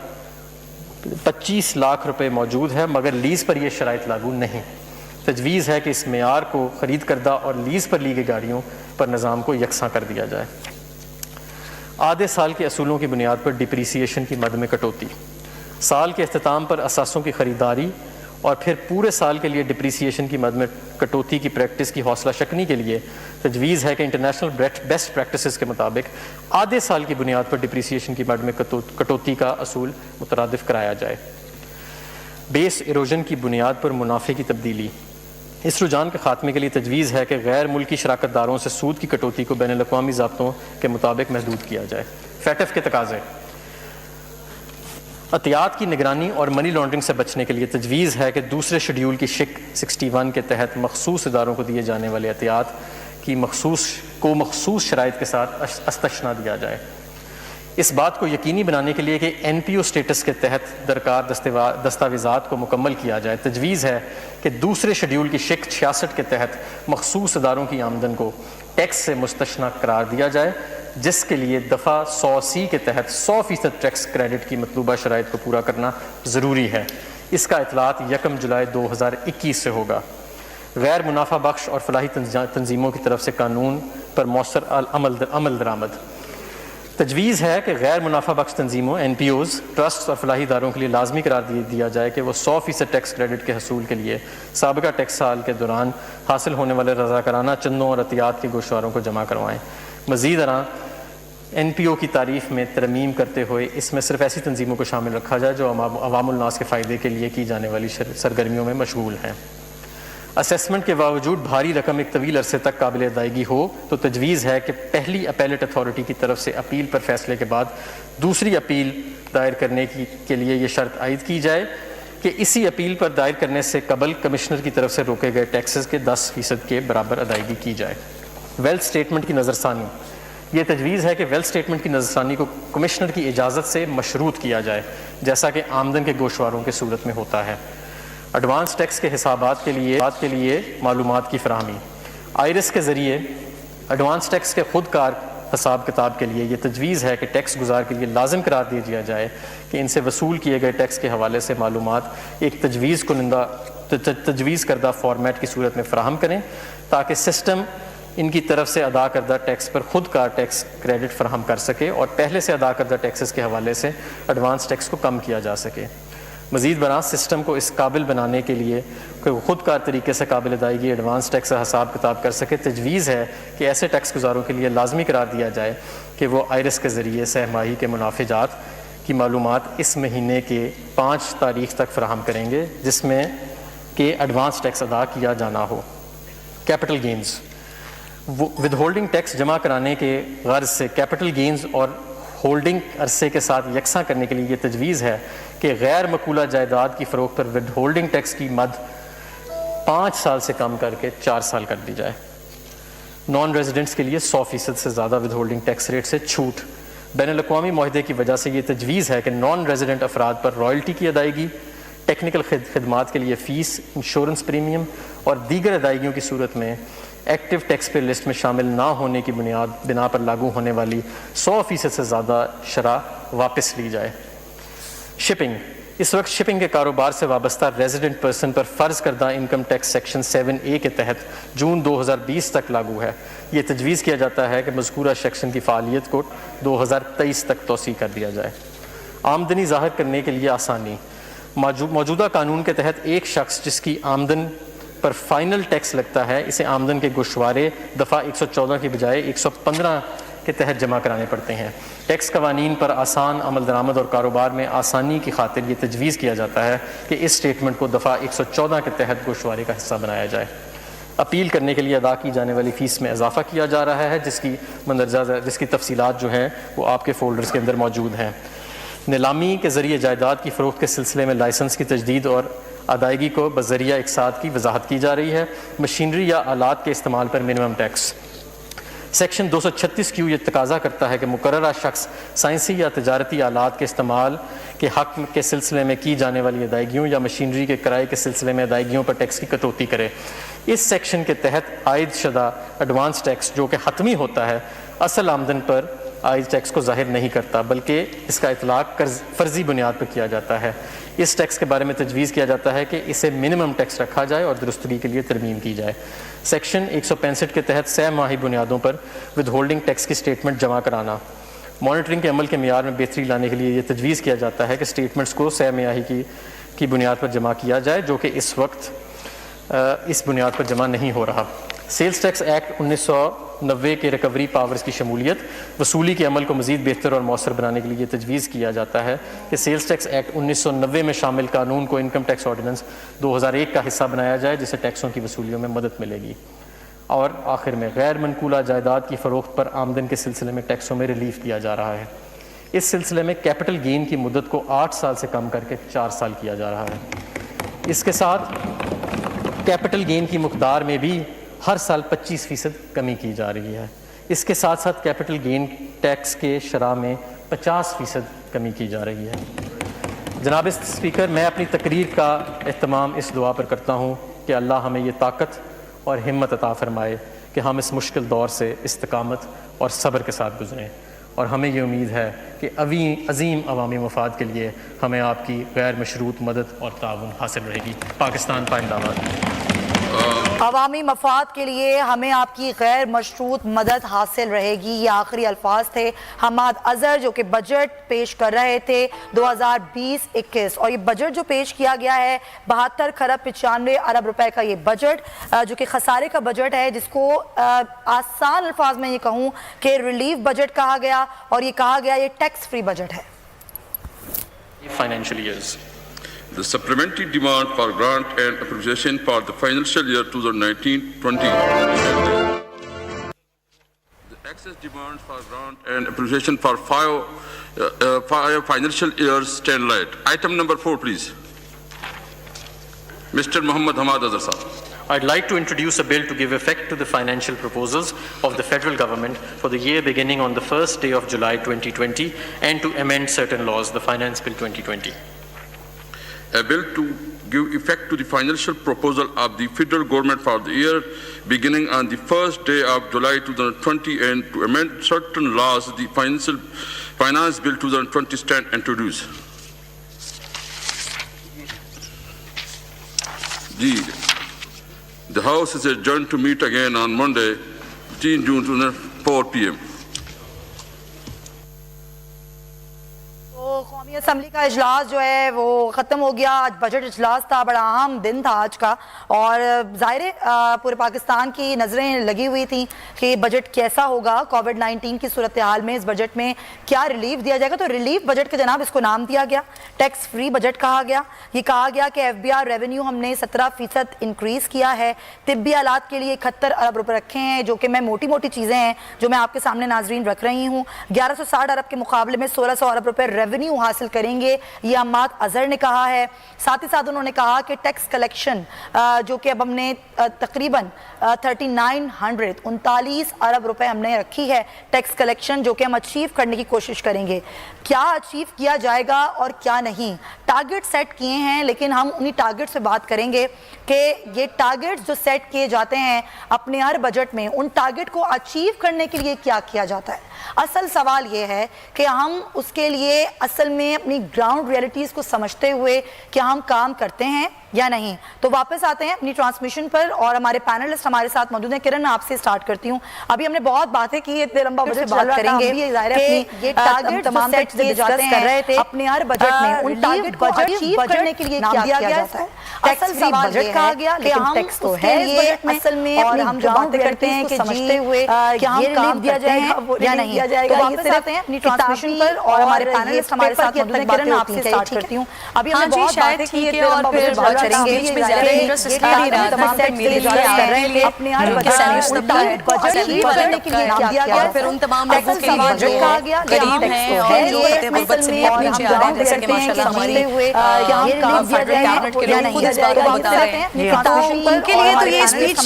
25 لاکھ روپے موجود ہے، مگر لیز پر یہ شرائط لاگو نہیں. تجویز ہے کہ اس معیار کو خرید کردہ اور لیز پر لی گئی گاڑیوں پر نظام کو یکساں کر دیا جائے. آدھے سال کے اصولوں کی بنیاد پر ڈپریسیشن کی مد میں کٹوتی. سال کے اختتام پر اثاثوں کی خریداری اور پھر پورے سال کے لیے ڈپریسیشن کی مد میں کٹوتی کی پریکٹس کی حوصلہ شکنی کے لیے تجویز ہے کہ انٹرنیشنل بیسٹ پریکٹسز کے مطابق آدھے سال کی بنیاد پر ڈپریسیشن کی مد میں کٹوتی کا اصول مترادف کرایا جائے. بیس ایروژن کی بنیاد پر منافع کی تبدیلی. اس رجحان کے خاتمے کے لیے تجویز ہے کہ غیر ملکی شراکت داروں سے سود کی کٹوتی کو بین الاقوامی ضابطوں کے مطابق محدود کیا جائے. فیٹف کے تقاضے. عطیات کی نگرانی اور منی لانڈرنگ سے بچنے کے لیے تجویز ہے کہ دوسرے شیڈیول کی شک 61 کے تحت مخصوص اداروں کو دیے جانے والے عطیات کی کی مخصوص شرائط کے ساتھ استثنا دیا جائے۔ اس بات کو یقینی بنانے کے لیے کہ این پی او اسٹیٹس کے تحت درکار دستاویزات کو مکمل کیا جائے، تجویز ہے کہ دوسرے شیڈول کی شق 66 کے تحت مخصوص اداروں کی آمدن کو ٹیکس سے مستثنا قرار دیا جائے، جس کے لیے دفعہ 100C کے تحت 100% ٹیکس کریڈٹ کی مطلوبہ شرائط کو پورا کرنا ضروری ہے۔ اس کا اطلاعات 1 جولائی 2021 سے ہوگا۔ غیر منافع بخش اور فلاحی تنظیموں کی طرف سے قانون پر مؤثر عمل درآمد۔ تجویز ہے کہ غیر منافع بخش تنظیموں این پی اوز، ٹرسٹ اور فلاحی اداروں کے لیے لازمی قرار دیا جائے کہ وہ 100% ٹیکس کریڈٹ کے حصول کے لیے سابقہ ٹیکس سال کے دوران حاصل ہونے والے رضاکارانہ چندوں اور عطیات کے گوشواروں کو جمع کروائیں۔ مزید این پی او کی تعریف میں ترمیم کرتے ہوئے اس میں صرف ایسی تنظیموں کو شامل رکھا جائے جو عوام الناس کے فائدے کے لیے کی جانے والی سرگرمیوں میں مشغول ہیں۔ اسیسمنٹ کے باوجود بھاری رقم ایک طویل عرصے تک قابل ادائیگی ہو تو تجویز ہے کہ پہلی اپیلیٹ اتھارٹی کی طرف سے اپیل پر فیصلے کے بعد دوسری اپیل دائر کرنے کے لیے یہ شرط عائد کی جائے کہ اسی اپیل پر دائر کرنے سے قبل کمشنر کی طرف سے روکے گئے ٹیکسز کے 10% کے برابر ادائیگی کی جائے۔ ویلتھ اسٹیٹمنٹ کی نظر ثانی۔ یہ تجویز ہے کہ ویلتھ اسٹیٹمنٹ کی نظر ثانی کو کمشنر کی اجازت سے مشروط کیا جائے، جیسا کہ آمدن کے گوشواروں کی صورت میں ہوتا ہے۔ ایڈوانس ٹیکس کے حسابات کے لیے معلومات کی فراہمی۔ آئرس کے ذریعے ایڈوانس ٹیکس کے خود کار حساب کتاب کے لیے یہ تجویز ہے کہ ٹیکس گزار کے لیے لازم قرار دیا جائے کہ ان سے وصول کیے گئے ٹیکس کے حوالے سے معلومات ایک تجویز کردہ فارمیٹ کی صورت میں فراہم کریں تاکہ سسٹم ان کی طرف سے ادا کردہ ٹیکس پر خود کار ٹیکس کریڈٹ فراہم کر سکے اور پہلے سے ادا کردہ ٹیکسز کے حوالے سے ایڈوانس ٹیکس کو کم کیا جا سکے۔ مزید برآں سسٹم کو اس قابل بنانے کے لیے کہ وہ خود کار طریقے سے قابل ادائیگی ایڈوانس ٹیکس کا حساب کتاب کر سکے، تجویز ہے کہ ایسے ٹیکس گزاروں کے لیے لازمی قرار دیا جائے کہ وہ آئرس کے ذریعے سہ ماہی کے منافع جات کی معلومات اس مہینے کے 5 تاریخ تک فراہم کریں گے جس میں کہ ایڈوانس ٹیکس ادا کیا جانا ہو۔ Capital gains. Withholding tax جمع کرانے کے غرض سے کیپٹل گینز اور ہولڈنگ عرصے کے ساتھ یکساں کرنے کے لیے یہ تجویز ہے کہ غیر مقولہ جائیداد کی فروخت پر ود ہولڈنگ ٹیکس کی مد 5 سال سے کم کر کے 4 سال کر دی جائے۔ نان ریزیڈنٹس کے لیے 100% سے زیادہ ود ہولڈنگ ٹیکس ریٹ سے چھوٹ۔ بین الاقوامی معاہدے کی وجہ سے یہ تجویز ہے کہ نان ریزیڈنٹ افراد پر رائلٹی کی ادائیگی، ٹیکنیکل خدمات کے لیے فیس، انشورنس پریمیم اور دیگر ادائیگیوں کی صورت میں ایکٹیو ٹیکس پے لسٹ میں شامل نہ ہونے کی بنا پر لاگو ہونے والی 100% سے زیادہ شرح واپس لی جائے۔ شپنگ۔ اس وقت شپنگ کے کاروبار سے وابستہ ریزیڈنٹ پرسن پر فرض کردہ انکم ٹیکس سیکشن 7A کے تحت جون 2020 تک لاگو ہے۔ یہ تجویز کیا جاتا ہے کہ مذکورہ سیکشن کی فعالیت کو 2023 تک توسیع کر دیا جائے۔ آمدنی ظاہر کرنے کے لیے آسانی۔ موجودہ قانون کے تحت ایک شخص جس کی آمدن پر فائنل ٹیکس لگتا ہے اسے آمدن کے گوشوارے دفعہ 114 کی بجائے 115 کے تحت جمع کرانے پڑتے ہیں۔ ٹیکس قوانین پر آسان عمل درآمد اور کاروبار میں آسانی کی خاطر یہ تجویز کیا جاتا ہے کہ اس اسٹیٹمنٹ کو دفعہ 114 کے تحت گوشوارے کا حصہ بنایا جائے۔ اپیل کرنے کے لیے ادا کی جانے والی فیس میں اضافہ کیا جا رہا ہے جس کی تفصیلات جو ہیں وہ آپ کے فولڈرز کے اندر موجود ہیں۔ نیلامی کے ذریعے جائیداد کی فروخت کے سلسلے میں لائسنس کی تجدید اور ادائیگی کو بذریعہ اقساط کی وضاحت کی جا رہی ہے۔ مشینری یا آلات کے استعمال پر منیمم ٹیکس۔ سیکشن 236Q یہ تقاضا کرتا ہے کہ مقررہ شخص سائنسی یا تجارتی آلات کے استعمال کے حق کے سلسلے میں کی جانے والی ادائیگیوں یا مشینری کے کرائے کے سلسلے میں ادائیگیوں پر ٹیکس کی کٹوتی کرے۔ اس سیکشن کے تحت عائد شدہ ایڈوانس ٹیکس جو کہ حتمی ہوتا ہے اصل آمدن پر عائد ٹیکس کو ظاہر نہیں کرتا بلکہ اس کا اطلاق فرضی بنیاد پر کیا جاتا ہے۔ اس ٹیکس کے بارے میں تجویز کیا جاتا ہے کہ اسے منیمم ٹیکس رکھا جائے اور درستگی کے لیے ترمیم کی جائے۔ سیکشن 165 کے تحت سہ ماہی بنیادوں پر ود ہولڈنگ ٹیکس کی اسٹیٹمنٹ جمع کرانا۔ مانیٹرنگ کے عمل کے معیار میں بہتری لانے کے لیے یہ تجویز کیا جاتا ہے کہ اسٹیٹمنٹس کو سہ ماہی کی بنیاد پر جمع کیا جائے جو کہ اس وقت اس بنیاد پر جمع نہیں ہو رہا۔ سیلز ٹیکس ایکٹ 1990 کے ریکوری پاورز کی شمولیت۔ وصولی کے عمل کو مزید بہتر اور مؤثر بنانے کے لیے تجویز کیا جاتا ہے کہ سیلز ٹیکس ایکٹ 1990 میں شامل قانون کو انکم ٹیکس آرڈیننس 2001 کا حصہ بنایا جائے جس سے ٹیکسوں کی وصولیوں میں مدد ملے گی۔ اور آخر میں غیر منقولہ جائیداد کی فروخت پر آمدن کے سلسلے میں ٹیکسوں میں ریلیف دیا جا رہا ہے۔ اس سلسلے میں کیپٹل گین کی مدت کو 8 سال سے کم کر کے 4 سال کیا جا رہا ہے۔ اس کے ساتھ کیپٹل گین کی مقدار میں بھی ہر سال 25% کمی کی جا رہی ہے. اس کے ساتھ ساتھ کیپٹل گین ٹیکس کے شرح میں 50% کمی کی جا رہی ہے. جناب اسپیکر، میں اپنی تقریر کا اہتمام اس دعا پر کرتا ہوں کہ اللہ ہمیں یہ طاقت اور ہمت عطا فرمائے کہ ہم اس مشکل دور سے استقامت اور صبر کے ساتھ گزریں، اور ہمیں یہ امید ہے کہ عظیم عوامی مفاد کے لیے ہمیں آپ کی غیر مشروط مدد اور تعاون حاصل رہے گی. پاکستان پائندہ باد. عوامی مفاد کے لیے ہمیں آپ کی غیر مشروط مدد حاصل رہے گی. یہ آخری الفاظ تھے حماد اظہر جو کہ بجٹ پیش کر رہے تھے 2020-21، اور یہ بجٹ جو پیش کیا گیا ہے 72 خرب 95 ارب روپے کا یہ بجٹ جو کہ خسارے کا بجٹ ہے، جس کو آسان الفاظ میں یہ کہوں کہ ریلیف بجٹ کہا گیا، اور یہ کہا گیا یہ ٹیکس فری بجٹ ہے. Financial years. The supplementary demand for grant and appropriation for the financial year 2019-20. The excess demand for grant and appropriation for five financial years stand light. Item number 4, please. Mr. Muhammad Hamad Azhar Sahab. I'd like to introduce a bill to give effect to the financial proposals of the federal government for the year beginning on the first day of July 2020 and to amend certain laws, the Finance Bill 2020. A bill to give effect to the financial proposal of the federal government for the year beginning on the first day of July 2020 and to amend certain laws, the Finance Bill 2020 stand introduced. The House is adjourned to meet again on Monday, 15 June 2004 p.m. قومی assembly کا اجلاس جو ہے وہ ختم ہو گیا. آج budget اجلاس تھا، بڑا اہم دن تھا آج کا، اور ظاہر پورے پاکستان کی نظریں لگی ہوئی تھیں کہ بجٹ کیسا ہوگا. کووڈ-19 کی صورتحال میں اس بجٹ میں کیا ریلیف دیا جائے گا. تو ریلیف بجٹ کے جناب اس کو نام دیا گیا، ٹیکس فری بجٹ کہا گیا. یہ کہا گیا کہ ایف بی آر ریونیو ہم نے 17% انکریز کیا ہے. طبی آلات کے لیے 71 ارب روپے رکھے ہیں، جو کہ میں موٹی چیزیں ہیں جو میں آپ کے سامنے ناظرین رکھ رہی ہوں. 1160 ارب کے مقابلے میں 1600 ارب روپے ریونیو حاصل کریں گے، یہ حماد اظہر نے کہا ہے. ساتھ ہی ساتھ انہوں نے کہا کہ ٹیکس کلیکشن جو کہ اب ہم نے تقریباً 3939 ارب روپے ہم نے رکھی ہے ٹیکس کلیکشن، جو کہ ہم اچیو کرنے کی کوشش کریں گے. کیا اچیو کیا جائے گا اور کیا نہیں، ٹارگٹ سیٹ کیے ہیں، لیکن ہم انہی ٹارگٹ سے بات کریں گے کہ یہ ٹارگٹ جو سیٹ کیے جاتے ہیں اپنے ہر بجٹ میں، ان ٹارگٹ کو اچیو کرنے کے لیے کیا کیا جاتا ہے. اصل سوال یہ ہے کہ ہم اس کے لیے اصل میں اپنی گراؤنڈ ریئلٹیز کو سمجھتے ہوئے کیا ہم کام کرتے ہیں یا نہیں. تو واپس آتے ہیں اپنی ٹرانسمیشن پر، اور ہمارے پینلسٹ ہمارے ساتھ موجود ہیں. کرن، میں آپ سے سٹارٹ کرتی ہوں. ابھی ہم نے بہت باتیں کی، اتنے لمبا بجٹ بات کریں گے کہ یہ ٹارگٹ تمام سیٹ کیے جاتے ہیں اپنے ہر بجٹ میں، ان ٹارگٹ کو اچیو کرنے کے لیے کیا کیا جاتا ہے. اصل سوال یہ کہا گیا کہ ہم ٹیکس تو ہے اصل میں، اور ہم جو باتیں کرتے ہیں کہ سمجھتے ہوئے کیا ہم کام دیا جائے گا یا نہیں. تو واپس آتے ہیں اپنی ٹرانسمیشن پر، اور ہمارے پینلسٹ ہمارے ساتھ موجود ہیں. کرن، آپ سے سٹارٹ کرتی ہوں. ابھی ہم نے بہت باتیں کی، اتنے لمبا بجٹ بات کریں گے اپنے ہر بجٹ ان ٹارگٹ کو اچیو کرنے کے لیے کیا کیا جاتا ہے. پھر ان تمام لوگوں کے لیے جو غریب ہیں اور جو غربت سے نیچے آ رہے ہیں، جیسے کہ ماشاءاللہ ہماری کیبنٹ کے لوگ خود اس بات کو بتا رہے ہیں. تو ان کے لیے تو یہ اسپیچ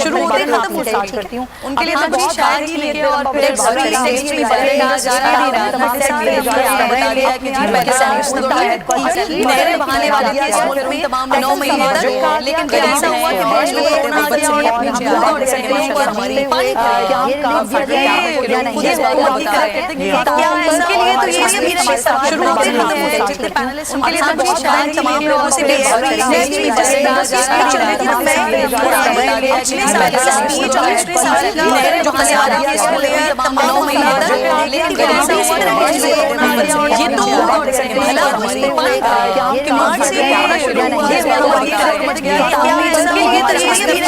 شروع ہوتے ہی ختم ہو جاتی ہے. ان کے لیے تو بہت شاعری لے کے اور پھر ٹیکسٹ بھی بڑھے گا جا رہا ہے کہ نہریں بہانے والی تھی اس ملک میں تمام 9 مہینے تک، لیکن پھر ایسا ہوا کہ بہت لوگ غربت سے نیچے آ رہے ہیں، جیسے کہ ماشاءاللہ ہماری پانی خود اس بات کو بتا رہے ہیں. ان کے لیے تو یہ شروع ہوتے ہی ختم ہو جاتی ہے. ان کے لیے تو بہت شاعری تمام لوگوں سے بھی جیسے نہریں بہانے والی تھی اس ملک میں تمام 9 مہینے تک، لیکن پھر ایسا ہوا کہ بہت لوگ یہ تو جیسے کہ ماشاءاللہ ہماری پانی کی مارچ سے شروع ہوتے ہیں.